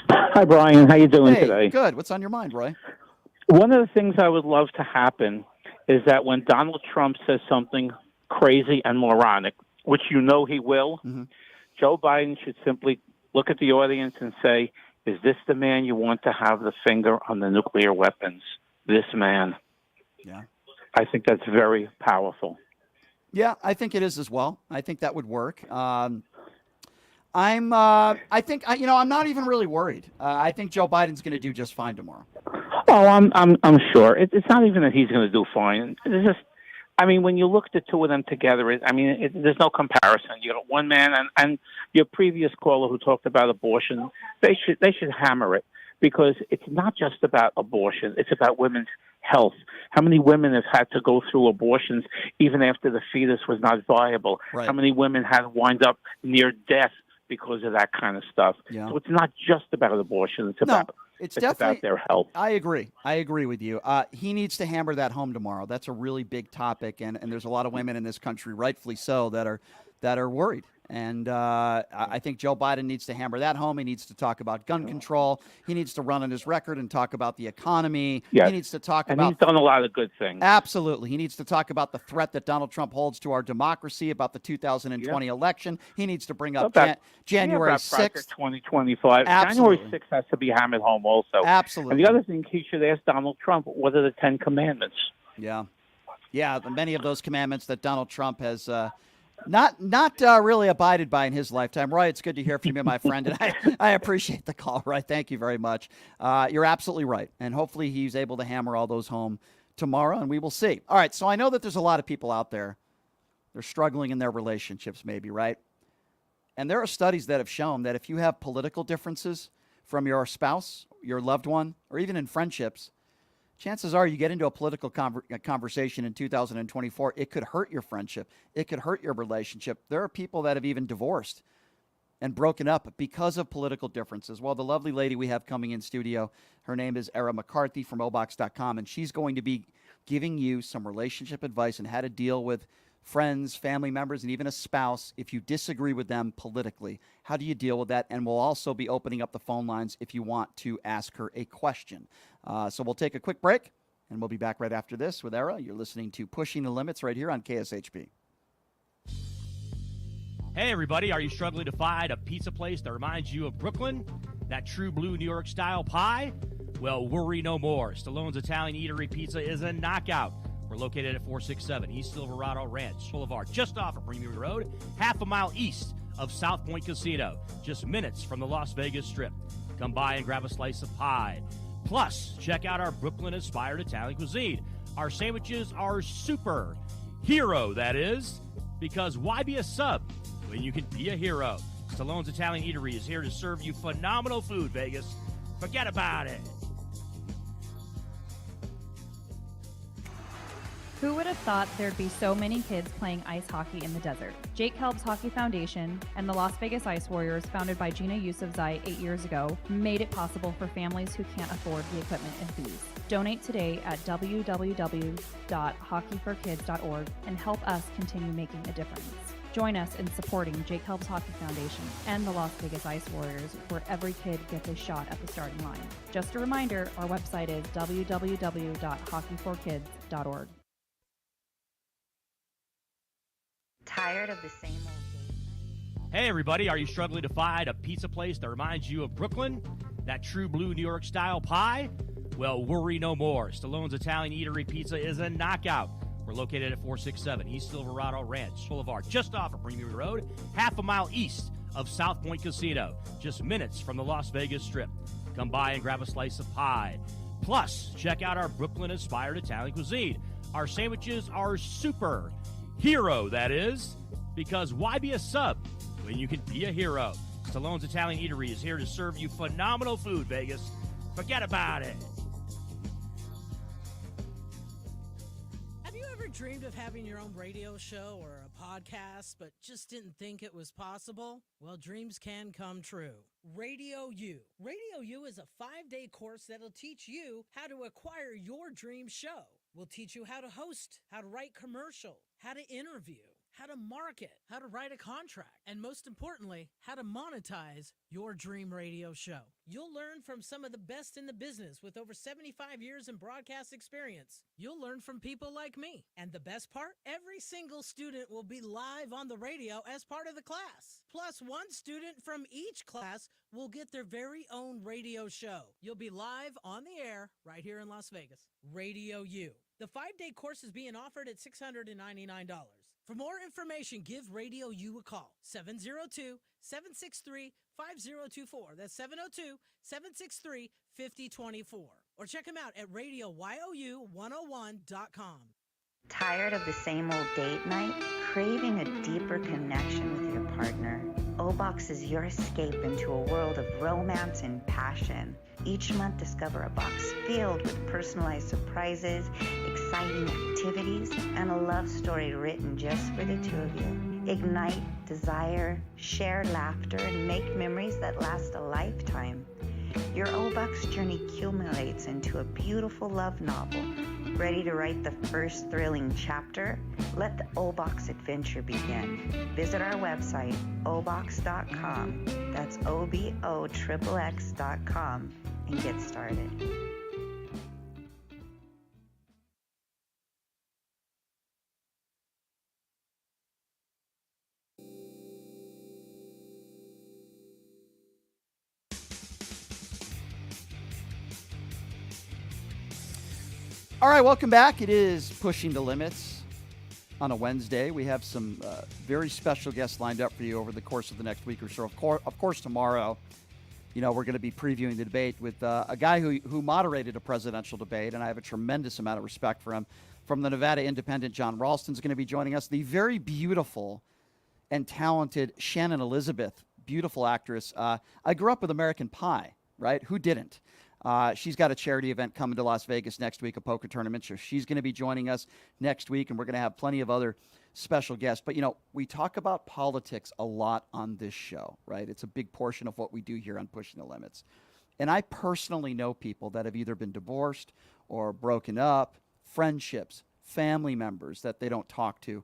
Hi, Brian. How you doing today? Good. What's on your mind, Roy? One of the things I would love to happen is that when Donald Trump says something crazy and moronic, which you know he will, Joe Biden should simply look at the audience and say, is this the man you want to have the finger on the nuclear weapons? This man. Yeah. I think that's very powerful. Yeah, I think it is as well. I think that would work. I'm not even really worried. I think Joe Biden's going to do just fine tomorrow. Oh, I'm sure. It's not even that he's going to do fine. It's just, I mean, when you look at the two of them together, there's no comparison. You got one man and your previous caller who talked about abortion. They should hammer it because it's not just about abortion. It's about women's health. How many women have had to go through abortions even after the fetus was not viable? Right. How many women had to wind up near death because of that kind of stuff? Yeah. So it's not just about abortion. It's about It's about definitely their health. I agree. I agree with you. He needs to hammer that home tomorrow. That's a really big topic, and there's a lot of women in this country, rightfully so, that are worried. And I think Joe Biden needs to hammer that home. He needs to talk about gun control. He needs to run on his record and talk about the economy. Yes. He needs to talk and about. he's done a lot of good things. Absolutely. He needs to talk about the threat that Donald Trump holds to our democracy, about the 2020 election. He needs to bring up January 6th. 2025. Absolutely. January 6th has to be hammered home also. Absolutely. And the other thing he should ask Donald Trump, what are the 10 commandments? Yeah. Yeah, many of those commandments that Donald Trump has not really abided by in his lifetime. Roy, it's good to hear from you, my friend, and I appreciate the call, Roy. Thank you very much. You're absolutely right, and hopefully he's able to hammer all those home tomorrow, and we will see. All right, so I know that there's a lot of people out there, they're struggling in their relationships maybe, right? And there are studies that have shown that if you have political differences from your spouse, your loved one, or even in friendships, chances are you get into a political conversation in 2024, it could hurt your friendship. It could hurt your relationship. There are people that have even divorced and broken up because of political differences. Well, the lovely lady we have coming in studio, her name is Era McCarthy from Obox.com, and she's going to be giving you some relationship advice on how to deal with friends, family members, and even a spouse if you disagree with them politically. How do you deal with that? And we'll also be opening up the phone lines if you want to ask her a question. So we'll take a quick break, and we'll be back right after this with Era. You're listening to Pushing the Limits right here on KSHP. Hey, everybody, are you struggling to find a pizza place that reminds you of Brooklyn? That true blue New York style pie? Well, worry no more. Stallone's Italian Eatery Pizza is a knockout. We're located at 467 East Silverado Ranch Boulevard, just off of Premier Road, half a mile east of South Point Casino, just minutes from the Las Vegas Strip. Come by and grab a slice of pie. Plus, check out our Brooklyn-inspired Italian cuisine. Our sandwiches are super. Hero, that is. Because why be a sub when you can be a hero? Stallone's Italian Eatery is here to serve you phenomenal food, Vegas. Forget about it. Who would have thought there'd be so many kids playing ice hockey in the desert? Jake Kelb's Hockey Foundation and the Las Vegas Ice Warriors, founded by Gina Yusufzai 8 years ago, made it possible for families who can't afford the equipment and fees. Donate today at www.hockeyforkids.org and help us continue making a difference. Join us in supporting Jake Kelb's Hockey Foundation and the Las Vegas Ice Warriors, where every kid gets a shot at the starting line. Just a reminder, our website is www.hockeyforkids.org. Tired of the same old date night? Hey, everybody, are you struggling to find a pizza place that reminds you of Brooklyn? That true blue New York style pie? Well, worry no more. Stallone's Italian Eatery Pizza is a knockout. We're located at 467 East Silverado Ranch Boulevard, just off of Premier Road, half a mile east of South Point Casino, just minutes from the Las Vegas Strip. Come by and grab a slice of pie. Plus, check out our Brooklyn-inspired Italian cuisine. Our sandwiches are super. Hero, that is. Because why be a sub when you can be a hero? Stallone's Italian Eatery is here to serve you phenomenal food, Vegas. Forget about it. Have you ever dreamed of having your own radio show or a podcast, but just didn't think it was possible? Well, dreams can come true. Radio U. Radio U is a 5-day course that'll teach you how to acquire your dream show. We'll teach you how to host, how to write commercial, how to interview, how to market, how to write a contract, and most importantly, how to monetize your dream radio show. You'll learn from some of the best in the business with over 75 years in broadcast experience. You'll learn from people like me. And the best part? Every single student will be live on the radio as part of the class. Plus, one student from each class will get their very own radio show. You'll be live on the air right here in Las Vegas. Radio U. The 5-day course is being offered at $699. For more information, give Radio U a call, 702-763-5024. That's 702-763-5024. Or check them out at RadioYOU101.com. Tired of the same old date night? Craving a deeper connection with your partner? Obox is your escape into a world of romance and passion. Each month, discover a box filled with personalized surprises, exciting activities, and a love story written just for the two of you. Ignite desire, share laughter, and make memories that last a lifetime. Your O-Bucks journey accumulates into a beautiful love novel. Ready to write the first thrilling chapter? Let the O-Box adventure begin. Visit our website, obox.com. That's OBOXXX.com and get started. All right, welcome back. It is Pushing the Limits on a Wednesday. We have some very special guests lined up for you over the course of the next week or so. Of course, tomorrow, we're going to be previewing the debate with a guy who moderated a presidential debate, and I have a tremendous amount of respect for him. From the Nevada Independent, John Ralston's going to be joining us. The very beautiful and talented Shannon Elizabeth, beautiful actress. I grew up with American Pie, right? Who didn't? She's got a charity event coming to Las Vegas next week, a poker tournament. So she's going to be joining us next week, and we're going to have plenty of other special guests. But, we talk about politics a lot on this show, right? It's a big portion of what we do here on Pushing the Limits. And I personally know people that have either been divorced or broken up, friendships, family members that they don't talk to,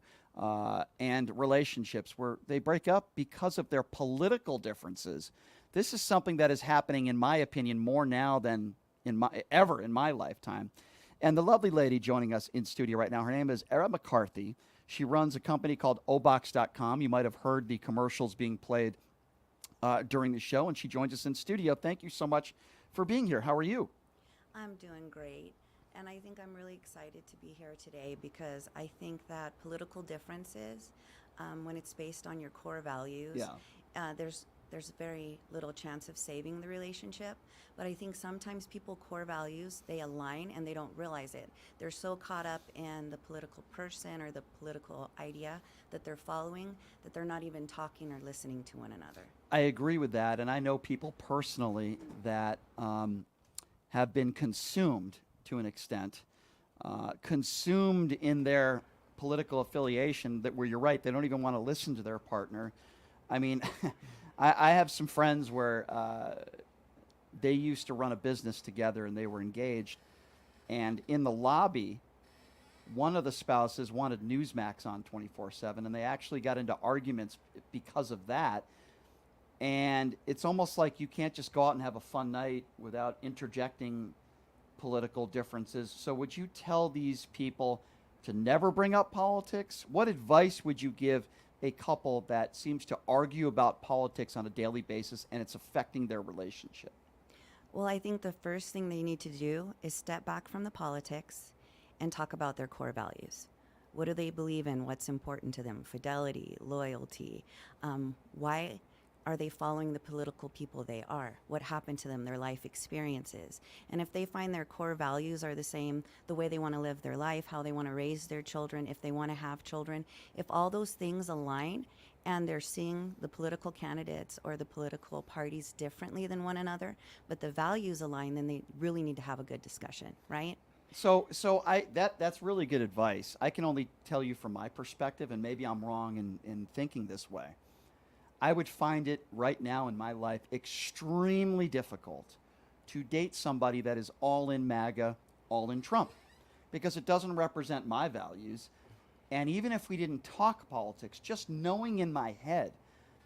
and relationships where they break up because of their political differences. This is something that is happening, in my opinion, more now than ever in my lifetime. And the lovely lady joining us in studio right now, her name is Era McCarthy. She runs a company called obox.com. You might have heard the commercials being played during the show, and she joins us in studio. Thank you so much for being here. How are you? I'm doing great. And I think I'm really excited to be here today because I think that political differences, when it's based on your core values, there's very little chance of saving the relationship. But I think sometimes people core values, they align and they don't realize it. They're so caught up in the political person or the political idea that they're following that they're not even talking or listening to one another. I agree with that. And I know people personally that have been consumed to an extent, consumed in their political affiliation that where you're right, they don't even want to listen to their partner. I mean, I have some friends where they used to run a business together and they were engaged. And in the lobby, one of the spouses wanted Newsmax on 24/7, and they actually got into arguments because of that. And it's almost like you can't just go out and have a fun night without interjecting political differences. So would you tell these people to never bring up politics? What advice would you give a couple that seems to argue about politics on a daily basis and it's affecting their relationship? Well, I think the first thing they need to do is step back from the politics and talk about their core values. What do they believe in? What's important to them? Fidelity, loyalty. Why are they following the political people they are? What happened to them, their life experiences? And if they find their core values are the same, the way they want to live their life, how they want to raise their children, if they want to have children, if all those things align and they're seeing the political candidates or the political parties differently than one another, but the values align, then they really need to have a good discussion, right? So that's really good advice. I can only tell you from my perspective, and maybe I'm wrong in thinking this way. I would find it right now in my life extremely difficult to date somebody that is all in MAGA, all in Trump, because it doesn't represent my values. And even if we didn't talk politics, just knowing in my head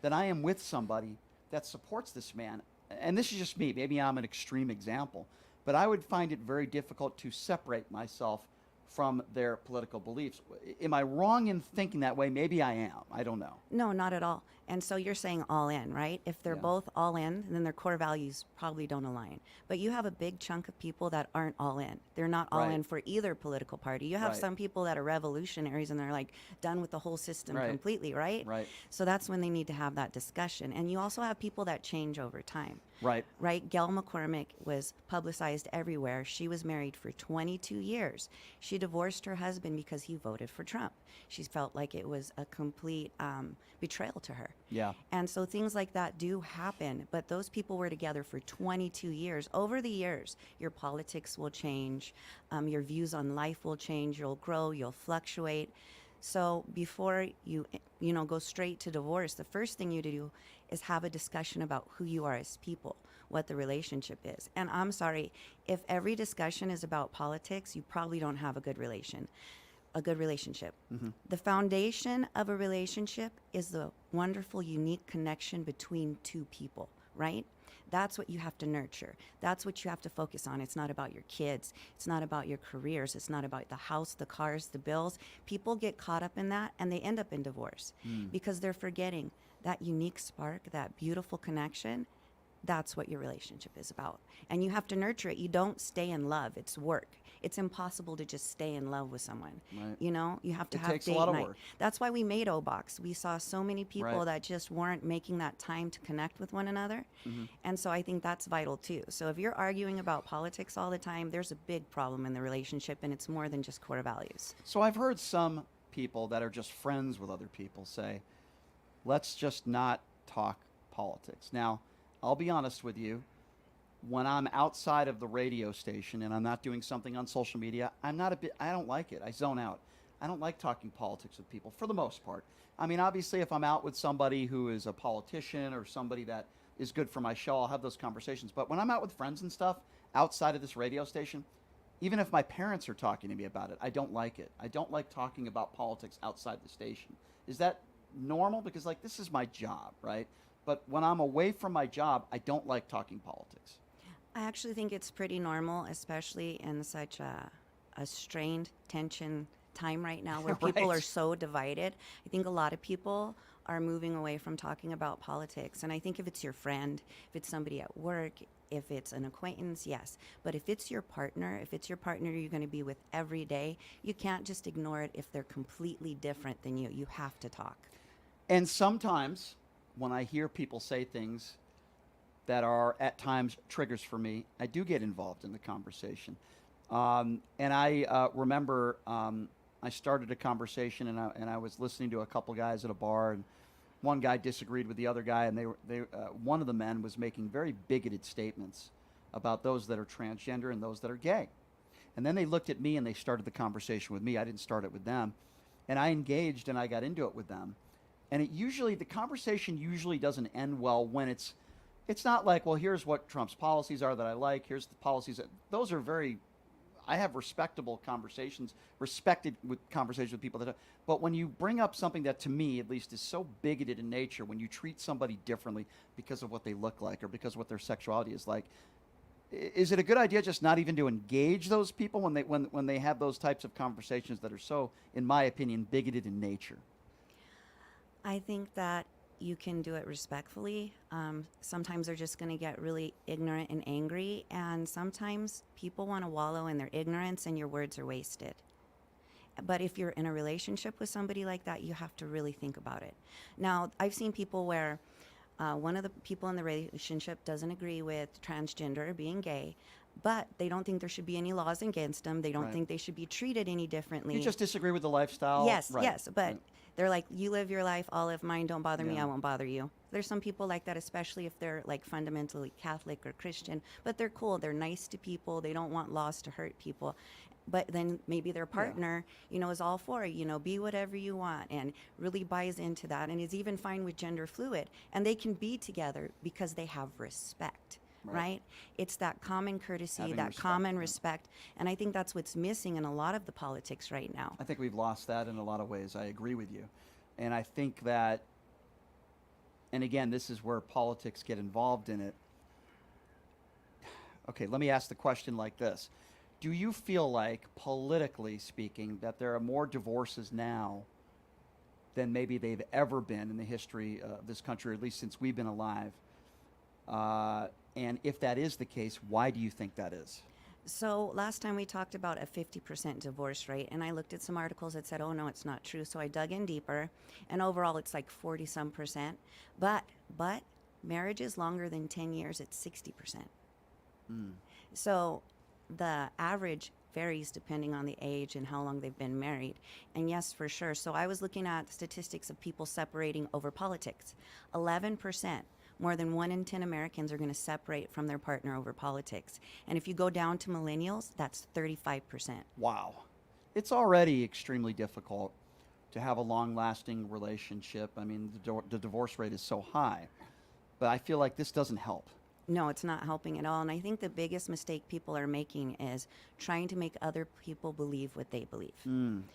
that I am with somebody that supports this man, and this is just me, maybe I'm an extreme example, but I would find it very difficult to separate myself from their political beliefs. Am I wrong in thinking that way? Maybe I am. I don't know. No, not at all. And so you're saying all in, right? If they're both all in, then their core values probably don't align. But you have a big chunk of people that aren't all in. They're not all in for either political party. You have some people that are revolutionaries and they're like done with the whole system completely, right? Right. So that's when they need to have that discussion. And you also have people that change over time. Right. Gail McCormick was publicized everywhere. She was married for 22 years. She divorced her husband because he voted for Trump. She felt like it was a complete betrayal to her. Yeah. And so things like that do happen, but those people were together for 22 years. Over the years, your politics will change, your views on life will change, you'll grow, you'll fluctuate. So before you go straight to divorce, the first thing you do is have a discussion about who you are as people, what the relationship is. And I'm sorry, if every discussion is about politics, you probably don't have a good relationship. The foundation of a relationship is the wonderful, unique connection between two people, right? That's what you have to nurture. That's what you have to focus on. It's not about your kids. It's not about your careers. It's not about the house, the cars, the bills. People get caught up in that and they end up in divorce because they're forgetting that unique spark, that beautiful connection. That's what your relationship is about. And you have to nurture it. You don't stay in love. It's work. It's impossible to just stay in love with someone. Right. You know, you have to It have takes a date lot of night. work. That's why we made O-Box. We saw so many people Right. that just weren't making that time to connect with one another. And so I think that's vital too. So if you're arguing about politics all the time, there's a big problem in the relationship, and it's more than just core values. So I've heard some people that are just friends with other people say, let's just not talk politics. Now, I'll be honest with you. When I'm outside of the radio station and I'm not doing something on social media, I don't like it. I zone out. I don't like talking politics with people for the most part. I mean, obviously, if I'm out with somebody who is a politician or somebody that is good for my show, I'll have those conversations. But when I'm out with friends and stuff outside of this radio station, even if my parents are talking to me about it, I don't like it. I don't like talking about politics outside the station. Is that normal? Because, like, this is my job, right? But when I'm away from my job, I don't like talking politics. I actually think it's pretty normal, especially in such a strained tension time right now where people Right. are so divided. I think a lot of people are moving away from talking about politics. And I think if it's your friend, if it's somebody at work, if it's an acquaintance, yes. But if it's your partner you're going to be with every day, you can't just ignore it if they're completely different than you. You have to talk. And sometimes when I hear people say things that are at times triggers for me, I do get involved in the conversation. And I remember I started a conversation and I was listening to a couple guys at a bar, and one guy disagreed with the other guy, and one of the men was making very bigoted statements about those that are transgender and those that are gay. And then they looked at me and they started the conversation with me. I didn't start it with them. And I engaged and I got into it with them. And the conversation usually doesn't end well when it's not like, well, here's what Trump's policies are that I like. Here's the policies. Those are I have respected conversations with people but when you bring up something that to me, at least, is so bigoted in nature, when you treat somebody differently because of what they look like or because of what their sexuality is like, is it a good idea just not even to engage those people when they have those types of conversations that are so, in my opinion, bigoted in nature? I think that you can do it respectfully. Sometimes they're just going to get really ignorant and angry, and sometimes people want to wallow in their ignorance and your words are wasted. But if you're in a relationship with somebody like that, you have to really think about it. Now, I've seen people where one of the people in the relationship doesn't agree with transgender, being gay, but they don't think there should be any laws against them. They don't Right. think they should be treated any differently. You just disagree with the lifestyle? Yes, Right. yes, but they're like, you live your life, I'll live mine, don't bother me, Yeah. I won't bother you. There's some people like that, especially if they're like fundamentally Catholic or Christian, but they're cool, they're nice to people, they don't want laws to hurt people. But then maybe their partner, is all for it, be whatever you want, and really buys into that, and is even fine with gender fluid. And they can be together because they have respect. Right? It's that common courtesy, Having that respect, common respect. And I think that's what's missing in a lot of the politics right now. I think we've lost that in a lot of ways. I agree with you. And I think that, and again, this is where politics get involved in it. Okay, let me ask the question like this. Do you feel like, politically speaking, that there are more divorces now than maybe they've ever been in the history of this country, or at least since we've been alive? And if that is the case, why do you think that is? So last time we talked about a 50% divorce rate, and I looked at some articles that said, oh no, it's not true. So I dug in deeper, and overall it's like 40-some%. But marriages longer than 10 years, it's 60%. So the average varies depending on the age and how long they've been married. And yes, for sure. So I was looking at statistics of people separating over politics. 11%. More than 1 in 10 Americans are going to separate from their partner over politics. And if you go down to millennials, that's 35%. Wow. It's already extremely difficult to have a long-lasting relationship. I mean, the divorce rate is so high, but I feel like this doesn't help. No, it's not helping at all. And I think the biggest mistake people are making is trying to make other people believe what they believe.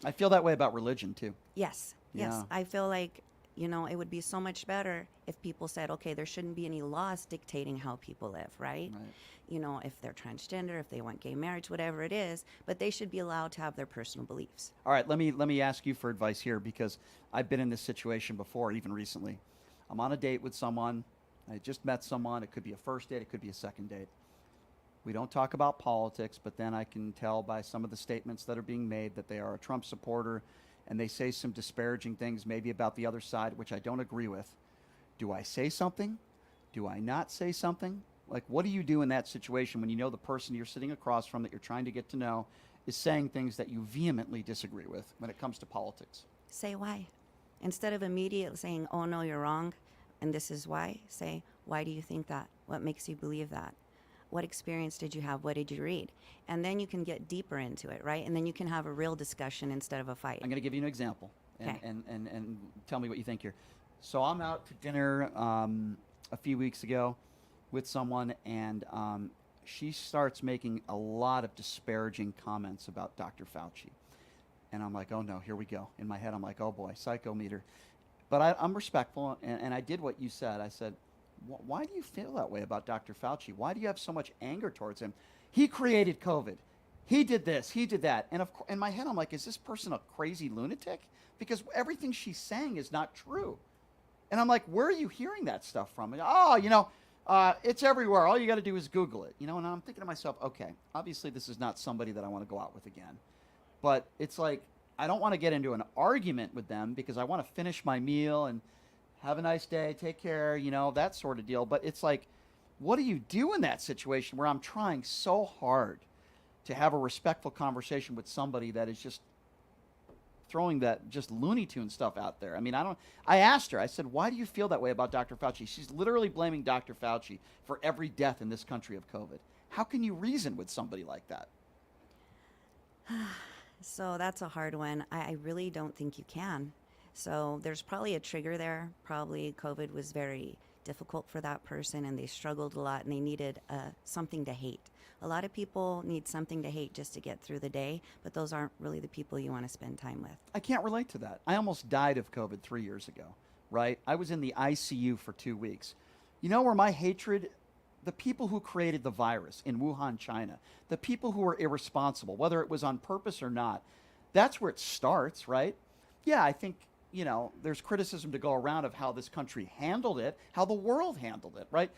I feel that way about religion too. Yes, yes. Yeah. I feel like, it would be so much better if people said, okay, there shouldn't be any laws dictating how people live, right? If they're transgender, if they want gay marriage, whatever it is, but they should be allowed to have their personal beliefs. All right, let me ask you for advice here, because I've been in this situation before, even recently. I'm on a date with someone. I just met someone. It could be a first date. It could be a second date. We don't talk about politics, but then I can tell by some of the statements that are being made that they are a Trump supporter, and they say some disparaging things maybe about the other side, which I don't agree with. Do I say something? Do I not say something? Like, what do you do in that situation when you know the person you're sitting across from that you're trying to get to know is saying things that you vehemently disagree with when it comes to politics? Say why. Instead of immediately saying, oh, no, you're wrong, and this is why, say, why do you think that? What makes you believe that? What experience did you have? What did you read? And then you can get deeper into it, right? And then you can have a real discussion instead of a fight. I'm going to give you an example, and, Okay. and tell me what you think here. So I'm out to dinner a few weeks ago with someone, and she starts making a lot of disparaging comments about Dr. Fauci. And I'm like, oh no, here we go. In my head, I'm like, oh boy, psycho meter. But I'm respectful, and I did what you said. I said, why do you feel that way about Dr. Fauci? Why do you have so much anger towards him? He created COVID. He did this, he did that. And in my head, I'm like, is this person a crazy lunatic? Because everything she's saying is not true. And I'm like, where are you hearing that stuff from? And, it's everywhere. All you got to do is Google it. And I'm thinking to myself, okay, obviously this is not somebody that I want to go out with again. But it's like, I don't want to get into an argument with them because I want to finish my meal and have a nice day, take care, that sort of deal. But it's like, what do you do in that situation where I'm trying so hard to have a respectful conversation with somebody that is just throwing that just Looney Tune stuff out there? I mean, I asked her, I said, why do you feel that way about Dr. Fauci? She's literally blaming Dr. Fauci for every death in this country of COVID. How can you reason with somebody like that? So that's a hard one. I really don't think you can. So there's probably a trigger there. Probably COVID was very difficult for that person and they struggled a lot and they needed something to hate. A lot of people need something to hate just to get through the day, but those aren't really the people you want to spend time with. I can't relate to that. I almost died of COVID 3 years ago, right? I was in the ICU for 2 weeks. You know where my hatred, the people who created the virus in Wuhan, China, the people who were irresponsible, whether it was on purpose or not, that's where it starts, right? Yeah, I think, there's criticism to go around of how this country handled it, how the world handled it, right?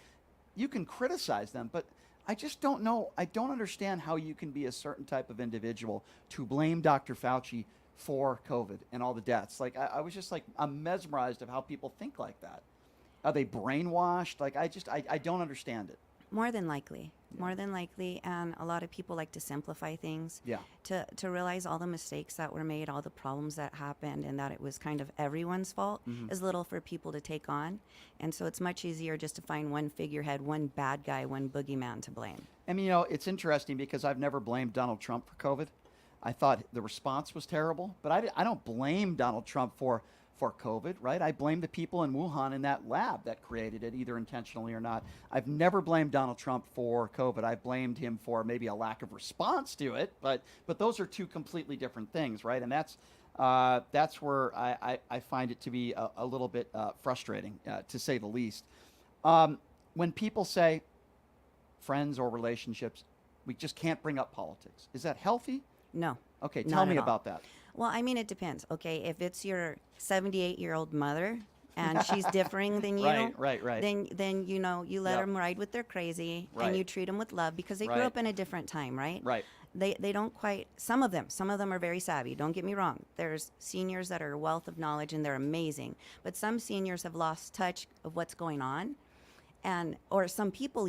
You can criticize them, but I just don't know. I don't understand how you can be a certain type of individual to blame Dr. Fauci for COVID and all the deaths. Like, I was just like, I'm mesmerized of how people think like that. Are they brainwashed? Like, I don't understand it. More than likely. More than likely. And a lot of people like to simplify things. Yeah. To realize all the mistakes that were made, all the problems that happened, and that it was kind of everyone's fault is little for people to take on. And so it's much easier just to find one figurehead, one bad guy, one boogeyman to blame. I mean, it's interesting because I've never blamed Donald Trump for COVID. I thought the response was terrible, but I don't blame Donald Trump for COVID, right? I blame the people in Wuhan in that lab that created it, either intentionally or not. I've never blamed Donald Trump for COVID. I blamed him for maybe a lack of response to it, but those are two completely different things, right? And that's where I find it to be a little bit frustrating, to say the least. When people say friends or relationships, we just can't bring up politics. Is that healthy? No. Okay, Not tell me at all. about that. Well, I mean, it depends. Okay, if it's your 78-year-old mother and she's differing than you, Right. then you let them ride with their crazy and you treat them with love because they grew up in a different time, right? Right. They don't quite. Some of them are very savvy. Don't get me wrong. There's seniors that are a wealth of knowledge and they're amazing, but some seniors have lost touch of what's going on. Or some people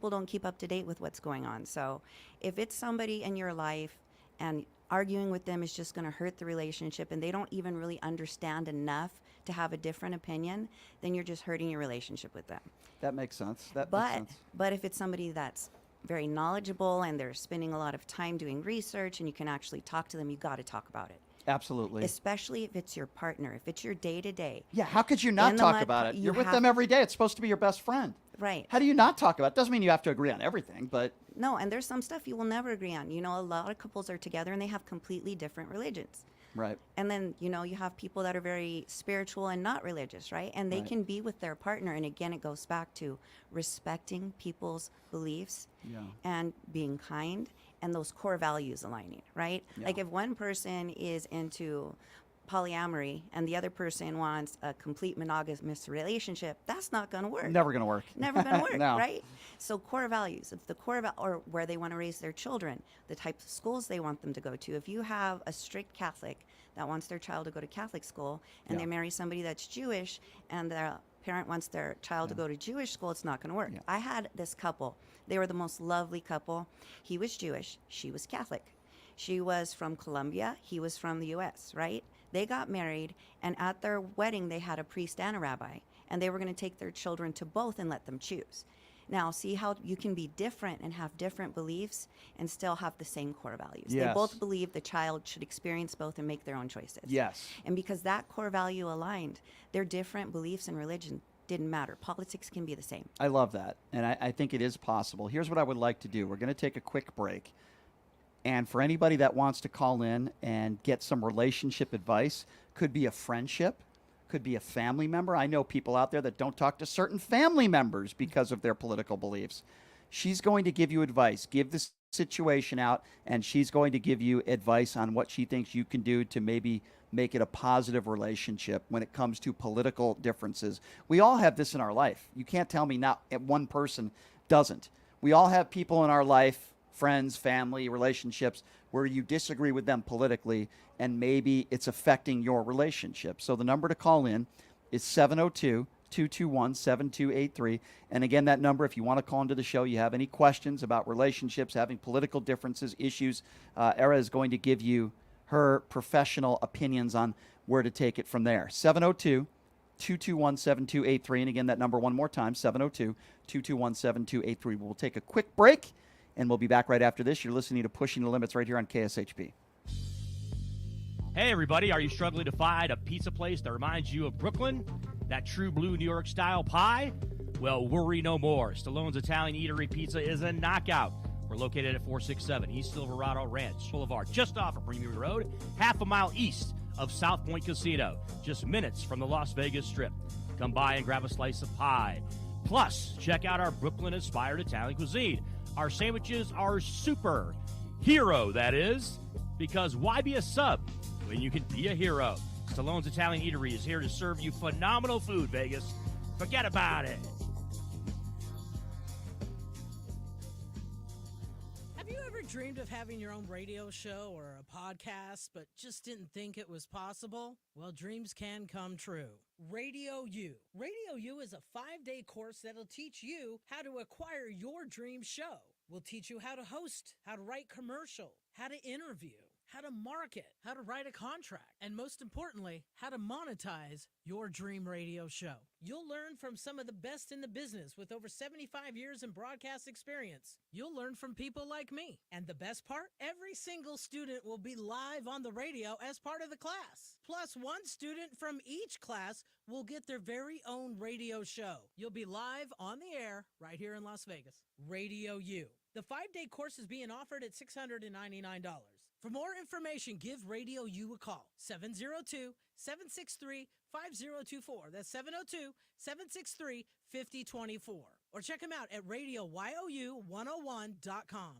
don't keep up to date with what's going on. So if it's somebody in your life and arguing with them is just going to hurt the relationship and they don't even really understand enough to have a different opinion, then you're just hurting your relationship with them. That makes sense. Makes sense. But if it's somebody that's very knowledgeable and they're spending a lot of time doing research and you can actually talk to them, you got to talk about it. Absolutely. Especially if it's your partner, if it's your day-to-day. Yeah, how could you not talk about it? You're with them every day. It's supposed to be your best friend. Right. How do you not talk about it? Doesn't mean you have to agree on everything, but... No, and there's some stuff you will never agree on. You know, a lot of couples are together and they have completely different religions. Right. And then, you know, you have people that are very spiritual and not religious, right? And they Right. can be with their partner. And again, it goes back to respecting people's beliefs and being kind and those core values aligning, right? Yeah. Like if one person is into polyamory and the other person wants a complete monogamous relationship, that's not going to work. Never going to work. Never going to work, No. right? So core values, it's the core or where they want to raise their children, the types of schools they want them to go to. If you have a strict Catholic that wants their child to go to Catholic school and they marry somebody that's Jewish and the parent wants their child to go to Jewish school, it's not going to work. I had this couple. They were the most lovely couple. He was Jewish. She was Catholic. She was from Colombia. He was from the U.S., right? They got married, and at their wedding, they had a priest and a rabbi, and they were going to take their children to both and let them choose. Now, see how you can be different and have different beliefs and still have the same core values. Yes. They both believe the child should experience both and make their own choices. Yes. And because that core value aligned, their different beliefs and religion didn't matter. Politics can be the same. I love that, and I think it is possible. Here's what I would like to do. We're going to take a quick break. And for anybody that wants to call in and get some relationship advice, could be a friendship, could be a family member. I know people out there that don't talk to certain family members because of their political beliefs. She's going to give you advice, give the situation out, and she's going to give you advice on what she thinks you can do to maybe make it a positive relationship when it comes to political differences. We all have this in our life. You can't tell me not one person doesn't. We all have people in our life, friends, family, relationships, where you disagree with them politically and maybe it's affecting your relationship. So the number to call in is 702-221-7283. And again, that number, if you want to call into the show, you have any questions about relationships, having political differences, issues, Era is going to give you her professional opinions on where to take it from there. 702-221-7283. And again, that number one more time, 702-221-7283. We'll take a quick break. And we'll be back right after this. You're listening to Pushing the Limits right here on KSHP. Hey, everybody. Are you struggling to find a pizza place that reminds you of Brooklyn? That true blue New York style pie? Well, worry no more. Stallone's Italian Eatery Pizza is a knockout. We're located at 467 East Silverado Ranch Boulevard, just off of Premier Road, half a mile east of South Point Casino, just minutes from the Las Vegas Strip. Come by and grab a slice of pie. Plus, check out our Brooklyn-inspired Italian cuisine. Our sandwiches are super. Hero, that is. Because why be a sub when you can be a hero? Stallone's Italian Eatery is here to serve you phenomenal food, Vegas. Forget about it. Have you ever dreamed of having your own radio show or a podcast, but just didn't think it was possible? Well, dreams can come true. Radio U. Radio U is a 5-day course that'll teach you how to acquire your dream show. We'll teach you how to host, how to write commercial, how to interview, how to market, how to write a contract, and most importantly, how to monetize your dream radio show. You'll learn from some of the best in the business with over 75 years in broadcast experience. You'll learn from people like me. And the best part? Every single student will be live on the radio as part of the class. Plus, one student from each class will get their very own radio show. You'll be live on the air right here in Las Vegas. Radio U. The 5-day course is being offered at $699. For more information, give Radio U a call. 702-763-5024. That's 702-763-5024. Or check them out at RadioYou101.com.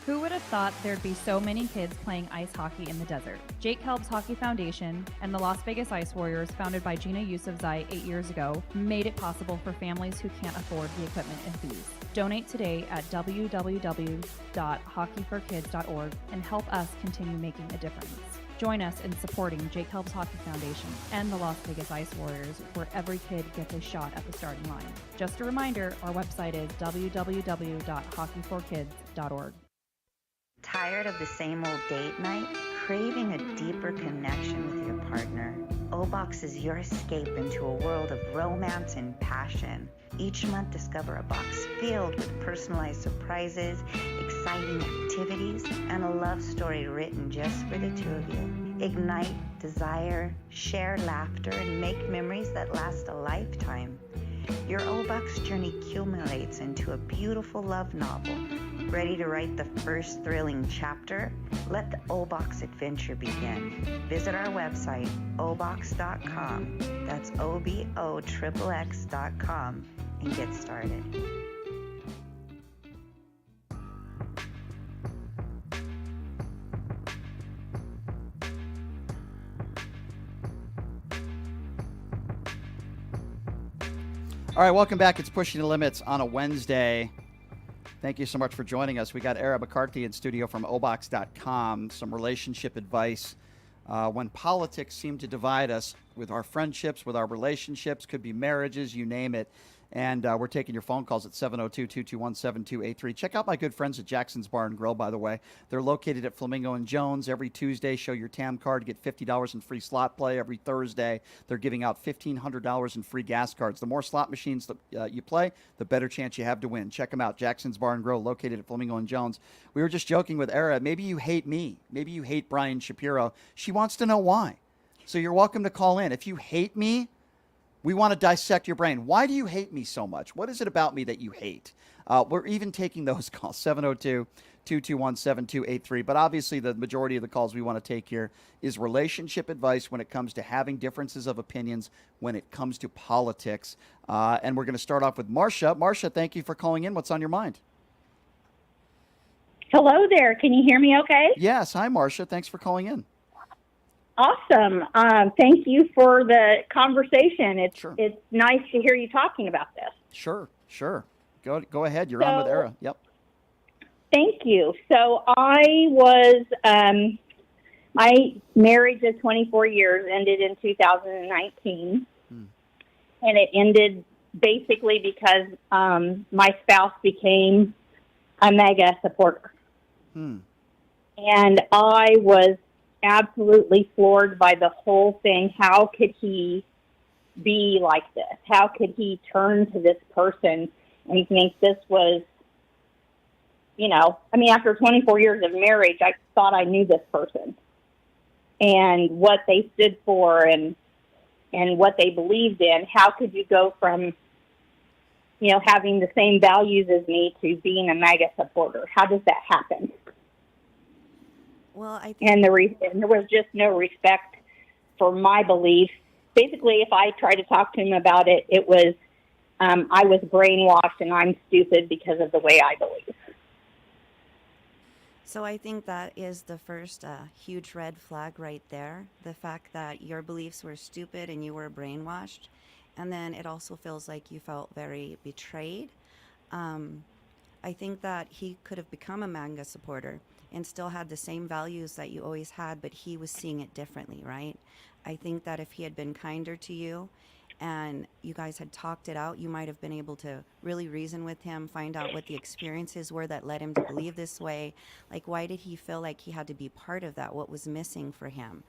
Who would have thought there'd be so many kids playing ice hockey in the desert? Jake Helb's Hockey Foundation and the Las Vegas Ice Warriors, founded by Gina Yusufzai 8 years ago, made it possible for families who can't afford the equipment and fees. Donate today at www.hockeyforkids.org and help us continue making a difference. Join us in supporting Jake Helb's Hockey Foundation and the Las Vegas Ice Warriors, where every kid gets a shot at the starting line. Just a reminder, our website is www.hockeyforkids.org. Tired of the same old date night? Craving a deeper connection with your partner? O-Box is your escape into a world of romance and passion. Each month, discover a box filled with personalized surprises, exciting activities, and a love story written just for the two of you. Ignite desire, share laughter, and make memories that last a lifetime. Your O-Box journey accumulates into a beautiful love novel. Ready to write the first thrilling chapter? Let the O-Box adventure begin. Visit our website, obox.com. That's OBOXXX.com and get started. All right, welcome back. It's Pushing the Limits on a Wednesday. Thank you so much for joining us. We got Era McCarthy in studio from obox.com. Some relationship advice. When politics seem to divide us with our friendships, with our relationships, could be marriages, you name it. And we're taking your phone calls at 702-221-7283. Check out my good friends at Jackson's Bar and Grill, by the way. They're located at Flamingo and Jones. Every Tuesday, show your TAM card, get $50 in free slot play. Every Thursday, they're giving out $1,500 in free gas cards. The more slot machines that you play, the better chance you have to win. Check them out, Jackson's Bar and Grill, located at Flamingo and Jones. We were just joking with Era. Maybe you hate me. Maybe you hate Brian Shapiro. She wants to know why. So you're welcome to call in. If you hate me, we want to dissect your brain. Why do you hate me so much? What is it about me that you hate? We're even taking those calls, 702-221-7283. But obviously, the majority of the calls we want to take here is relationship advice when it comes to having differences of opinions when it comes to politics. And we're going to start off with Marcia. Marcia, thank you for calling in. What's on your mind? Hello there. Can you hear me okay? Yes. Hi, Marcia. Thanks for calling in. Awesome. Thank you for the conversation. It's nice to hear you talking about this. Sure. Go ahead. You're on with Era. Yep. Thank you. So my marriage of 24 years ended in 2019. And it ended basically because my spouse became a mega supporter. And I was absolutely floored by the whole thing. How could he be like this? How could he turn to this person and think this was, after 24 years of marriage, I thought I knew this person and what they stood for and what they believed in. How could you go from, having the same values as me to being a MAGA supporter? How does that happen? Well, I think and there was just no respect for my beliefs. Basically, if I tried to talk to him about it, it was I was brainwashed and I'm stupid because of the way I believe. So I think that is the first huge red flag right there. The fact that your beliefs were stupid and you were brainwashed. And then it also feels like you felt very betrayed. I think that he could have become a MAGA supporter and still had the same values that you always had, but he was seeing it differently, right? I think that if he had been kinder to you and you guys had talked it out, you might have been able to really reason with him, find out what the experiences were that led him to believe this way. Like, why did he feel like he had to be part of that? What was missing for him,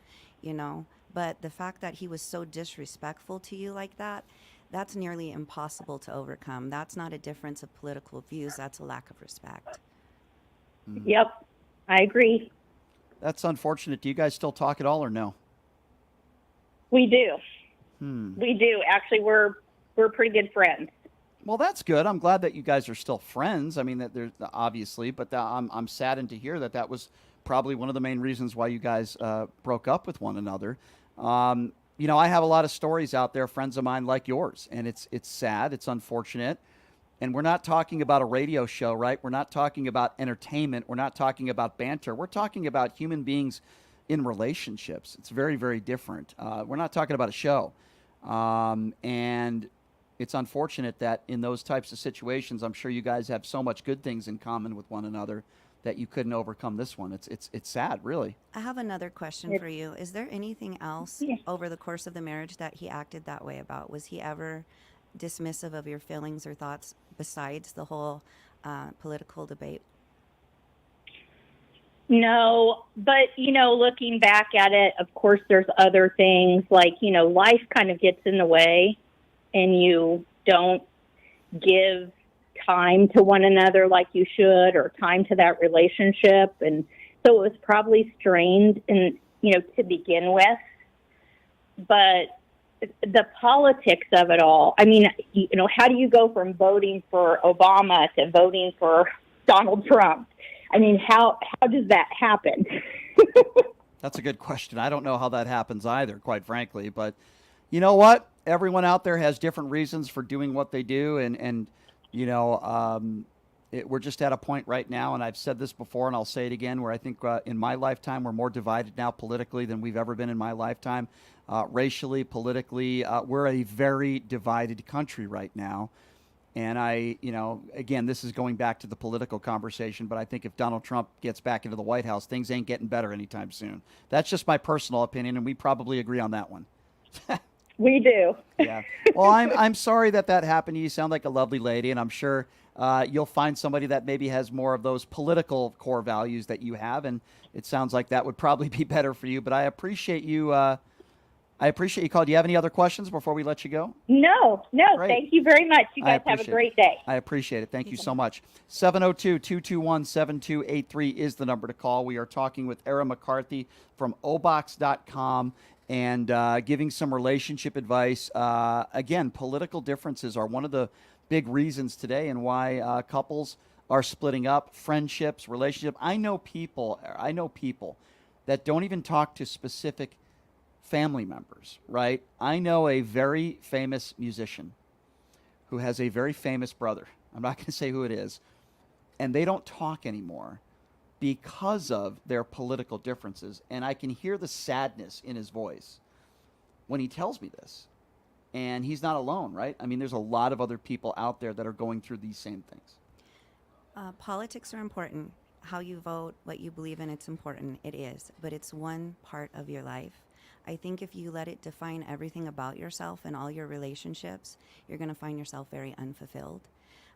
But the fact that he was so disrespectful to you like that, that's nearly impossible to overcome. That's not a difference of political views. That's a lack of respect. Yep, I agree. That's unfortunate. Do you guys still talk at all or no? We do. We do. Actually, we're pretty good friends. Well, that's good. I'm glad that you guys are still friends. I mean, that there's obviously, but I'm saddened to hear that was probably one of the main reasons why you guys broke up with one another. I have a lot of stories out there, friends of mine like yours, and it's sad. It's unfortunate. And we're not talking about a radio show, right? We're not talking about entertainment. We're not talking about banter. We're talking about human beings in relationships. It's very, very different. We're not talking about a show. And it's unfortunate that in those types of situations, I'm sure you guys have so much good things in common with one another that you couldn't overcome this one. It's sad, really. I have another question for you. Is there anything else over the course of the marriage that he acted that way about? Was he ever dismissive of your feelings or thoughts besides the whole political debate? No, but looking back at it, of course, there's other things like life kind of gets in the way, and you don't give time to one another like you should, or time to that relationship, and so it was probably strained, and to begin with. But the politics of it all, I mean, how do you go from voting for Obama to voting for Donald Trump? I mean, how does that happen? That's a good question. I don't know how that happens either, quite frankly. But you know what? Everyone out there has different reasons for doing what they do, and we're just at a point right now, and I've said this before, and I'll say it again, where I think in my lifetime we're more divided now politically than we've ever been in my lifetime, racially, politically. We're a very divided country right now. And again, this is going back to the political conversation, but I think if Donald Trump gets back into the White House, things ain't getting better anytime soon. That's just my personal opinion, and we probably agree on that one. We do. Yeah. Well, I'm sorry that happened to you. You sound like a lovely lady, and I'm sure you'll find somebody that maybe has more of those political core values that you have, and it sounds like that would probably be better for you. But I appreciate you. I appreciate you called. Do you have any other questions before we let you go? No. Great. Thank you very much. You guys have a great day. I appreciate it. Thank you so much. 702-221-7283 is the number to call. We are talking with Era McCarthy from obox.com and giving some relationship advice. Again, political differences are one of the big reasons today and why couples are splitting up, friendships, relationships. I know people that don't even talk to specific family members, right? I know a very famous musician who has a very famous brother. I'm not going to say who it is. And they don't talk anymore because of their political differences. And I can hear the sadness in his voice when he tells me this. And he's not alone, right? I mean, there's a lot of other people out there that are going through these same things. Politics are important. How you vote, what you believe in, it's important. It is. But it's one part of your life. I think if you let it define everything about yourself and all your relationships, you're going to find yourself very unfulfilled.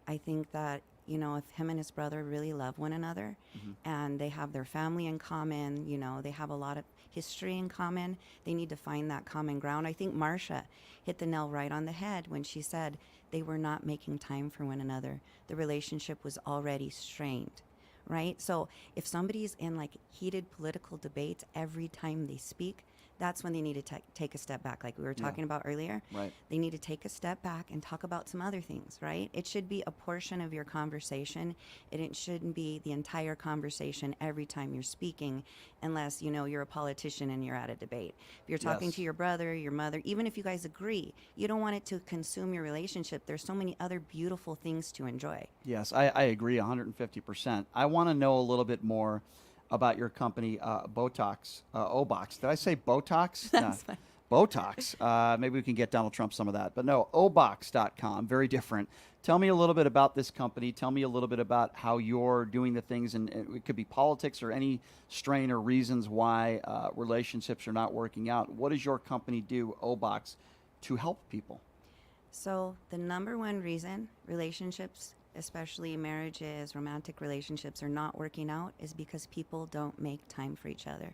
I think that, if him and his brother really love one another and they have their family in common, they have a lot of history in common, they need to find that common ground. I think Marsha hit the nail right on the head when she said they were not making time for one another. The relationship was already strained, right? So if somebody's in heated political debates every time they speak, that's when they need to take a step back, like we were talking about earlier. Right. They need to take a step back and talk about some other things, right? It should be a portion of your conversation, and it shouldn't be the entire conversation every time you're speaking, unless, you're a politician and you're at a debate. If you're talking to your brother, your mother, even if you guys agree, you don't want it to consume your relationship. There's so many other beautiful things to enjoy. Yes, I agree 150%. I want to know a little bit more about your company, Obox. Did I say Botox? That's No. Botox. Maybe we can get Donald Trump some of that. But no, Obox.com, very different. Tell me a little bit about this company. Tell me a little bit about how you're doing the things, and it could be politics or any strain or reasons why relationships are not working out. What does your company do, Obox, to help people? So the number one reason relationships, especially marriages, romantic relationships, are not working out is because people don't make time for each other.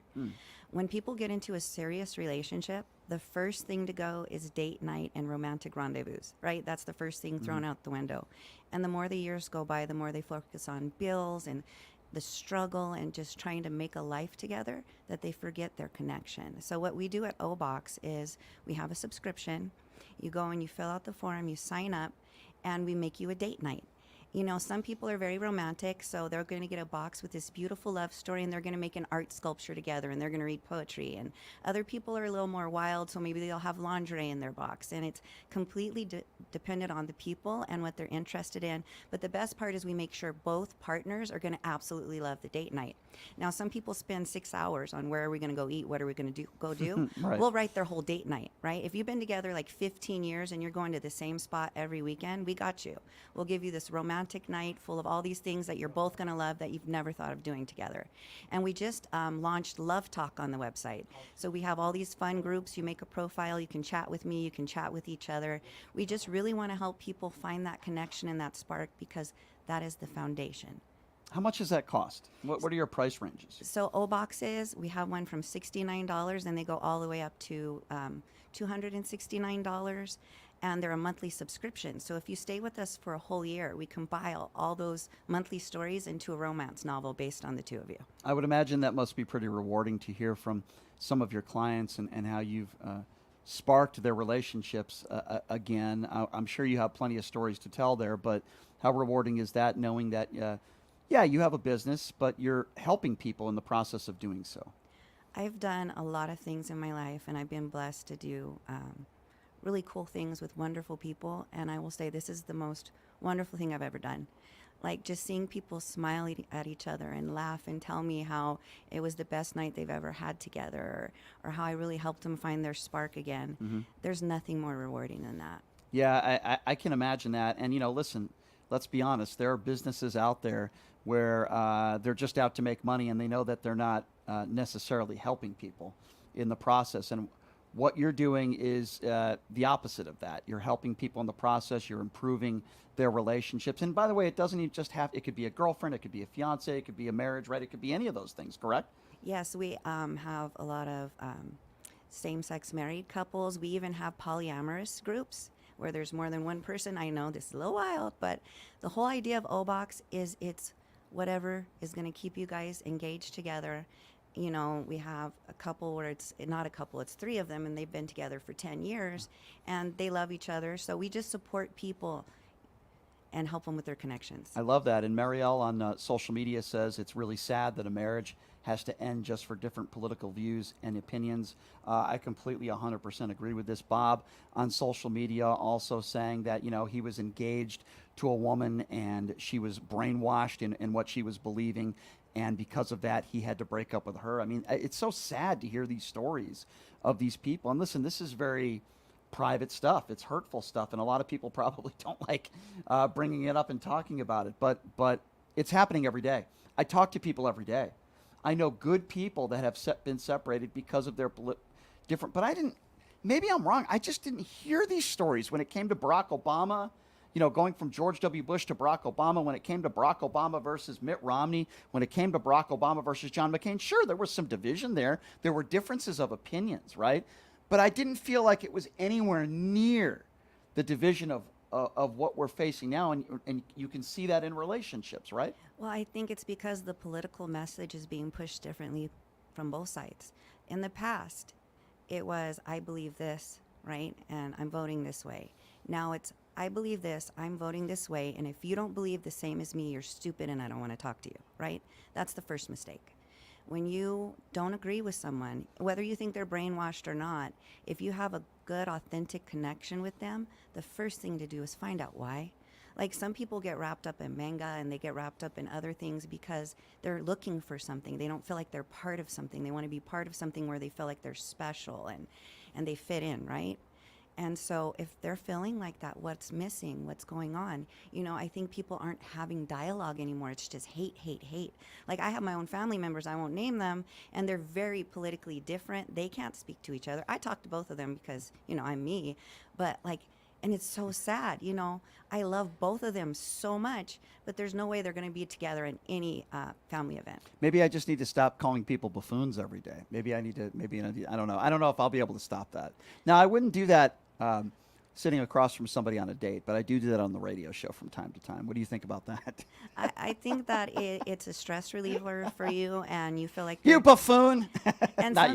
When people get into a serious relationship, the first thing to go is date night and romantic rendezvous, right? That's the first thing thrown out the window. And the more the years go by, the more they focus on bills and the struggle and just trying to make a life together, that they forget their connection. So what we do at Obox is we have a subscription. You go and you fill out the form, you sign up, and we make you a date night. Some people are very romantic, so they're going to get a box with this beautiful love story, and they're going to make an art sculpture together, and they're going to read poetry. And other people are a little more wild, so maybe they'll have lingerie in their box. And it's completely dependent on the people and what they're interested in. But the best part is we make sure both partners are going to absolutely love the date night. Now, some people spend 6 hours on where are we going to go eat, what are we going to go do. Right. We'll write their whole date night, right? If you've been together 15 years and you're going to the same spot every weekend, we got you. We'll give you this romantic night full of all these things that you're both going to love that you've never thought of doing together. And we just launched Love Talk on the website. So we have all these fun groups. You make a profile, you can chat with me, you can chat with each other. We just really want to help people find that connection and that spark, because that is the foundation. How much does that cost? What are your price ranges? So O boxes, we have one from $69, and they go all the way up to $269, and they're a monthly subscription. So if you stay with us for a whole year, we compile all those monthly stories into a romance novel based on the two of you. I would imagine that must be pretty rewarding to hear from some of your clients and how you've sparked their relationships again. I'm sure you have plenty of stories to tell there, but how rewarding is that, knowing that, yeah, you have a business, but you're helping people in the process of doing so? I've done a lot of things in my life, and I've been blessed to do really cool things with wonderful people, and I will say this is the most wonderful thing I've ever done. Like just seeing people smile at each other and laugh and tell me how it was the best night they've ever had together, or how I really helped them find their spark again. Mm-hmm. There's nothing more rewarding than that. Yeah, I can imagine that. And, listen, let's be honest. There are businesses out there where they're just out to make money, and they know that they're not necessarily helping people in the process. And what you're doing is the opposite of that. You're helping people in the process. You're improving their relationships. And by the way, it doesn't even just have, it could be a girlfriend, it could be a fiance, it could be a marriage, right? It could be any of those things, correct? Yes, we have a lot of same-sex married couples. We even have polyamorous groups where there's more than one person. I know this is a little wild, but the whole idea of O-Box is it's whatever is going to keep you guys engaged together. We have a couple where it's not a couple, it's three of them, and they've been together for 10 years, and they love each other. So we just support people and help them with their connections. I love that. And Marielle on social media says it's really sad that a marriage has to end just for different political views and opinions. I completely 100% agree with this. Bob on social media also saying that, he was engaged to a woman and she was brainwashed in what she was believing. And because of that, he had to break up with her. I mean, it's so sad to hear these stories of these people. And listen, this is very private stuff. It's hurtful stuff. And a lot of people probably don't like bringing it up and talking about it. But it's happening every day. I talk to people every day. I know good people that have been separated because of their different. But maybe I'm wrong. I just didn't hear these stories when it came to Barack Obama. Going from George W. Bush to Barack Obama, when it came to Barack Obama versus Mitt Romney, when it came to Barack Obama versus John McCain, sure, there was some division there. There were differences of opinions, right? But I didn't feel like it was anywhere near the division of what we're facing now, and you can see that in relationships, right? Well, I think it's because the political message is being pushed differently from both sides. In the past, it was, I believe this, right, and I'm voting this way. Now it's, I believe this, I'm voting this way, and if you don't believe the same as me, you're stupid and I don't want to talk to you, right? That's the first mistake. When you don't agree with someone, whether you think they're brainwashed or not, if you have a good, authentic connection with them, the first thing to do is find out why. Like some people get wrapped up in manga and they get wrapped up in other things because they're looking for something. They don't feel like they're part of something. They want to be part of something where they feel like they're special and they fit in, right? And so if they're feeling like that, what's missing, what's going on? I think people aren't having dialogue anymore. It's just hate, hate, hate. Like I have my own family members, I won't name them, and they're very politically different. They can't speak to each other. I talk to both of them because, I'm me. But and it's so sad, I love both of them so much, but there's no way they're going to be together in any family event. Maybe I just need to stop calling people buffoons every day. Maybe I need to, I don't know. I don't know if I'll be able to stop that. Now, I wouldn't do that sitting across from somebody on a date, but I do that on the radio show from time to time. What do you think about that? I think that it's a stress reliever for you, and you feel like you buffoon. And Not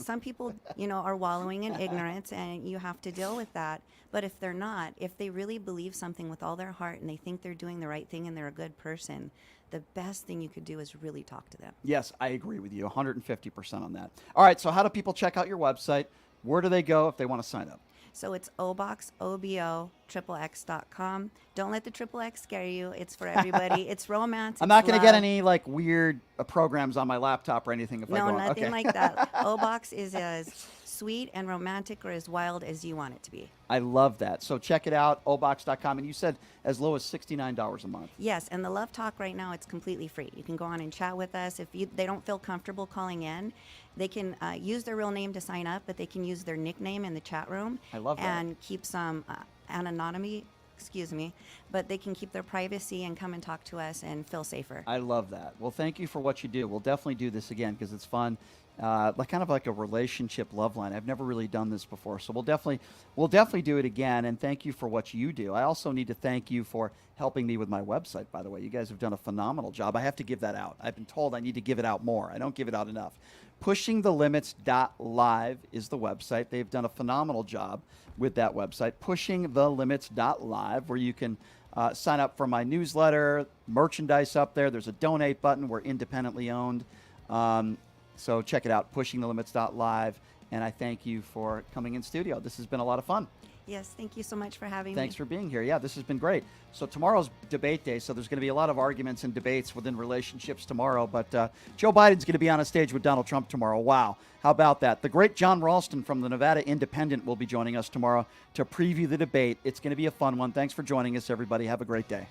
some people, are wallowing in ignorance, and you have to deal with that. But if they're not, if they really believe something with all their heart and they think they're doing the right thing and they're a good person, the best thing you could do is really talk to them. Yes, I agree with you 150% on that. All right, so how do people check out your website? Where do they go if they want to sign up? So it's Obox, O-B-O, XXX.com. Don't let the XXX scare you. It's for everybody. It's romance. I'm not going to get any weird programs on my laptop or anything if I go on. No, nothing Okay. like that. Obox is as sweet and romantic or as wild as you want it to be. I love that. So check it out, obox.com. And you said as low as $69 a month. Yes, and the Love Talk right now, it's completely free. You can go on and chat with us. If they don't feel comfortable calling in, they can use their real name to sign up, but they can use their nickname in the chat room. I love that. And keep some anonymity excuse me, but they can keep their privacy and come and talk to us and feel safer. I love that. Well, thank you for what you do. We'll definitely do this again because it's fun. Like a relationship love line. I've never really done this before, so we'll definitely do it again. And thank you for what you do. I also need to thank you for helping me with my website. By the way, you guys have done a phenomenal job. I have to give that out. I've been told I need to give it out more. I don't give it out enough. PushingTheLimits.live is the website. They've done a phenomenal job with that website. PushingTheLimits.live, where you can sign up for my newsletter, merchandise up there. There's a donate button. We're independently owned. So check it out, pushingthelimits.live. And I thank you for coming in studio. This has been a lot of fun. Yes, thank you so much for having me. Thanks for being here. Yeah, this has been great. So tomorrow's debate day, so there's going to be a lot of arguments and debates within relationships tomorrow. But Joe Biden's going to be on a stage with Donald Trump tomorrow. Wow. How about that? The great John Ralston from the Nevada Independent will be joining us tomorrow to preview the debate. It's going to be a fun one. Thanks for joining us, everybody. Have a great day.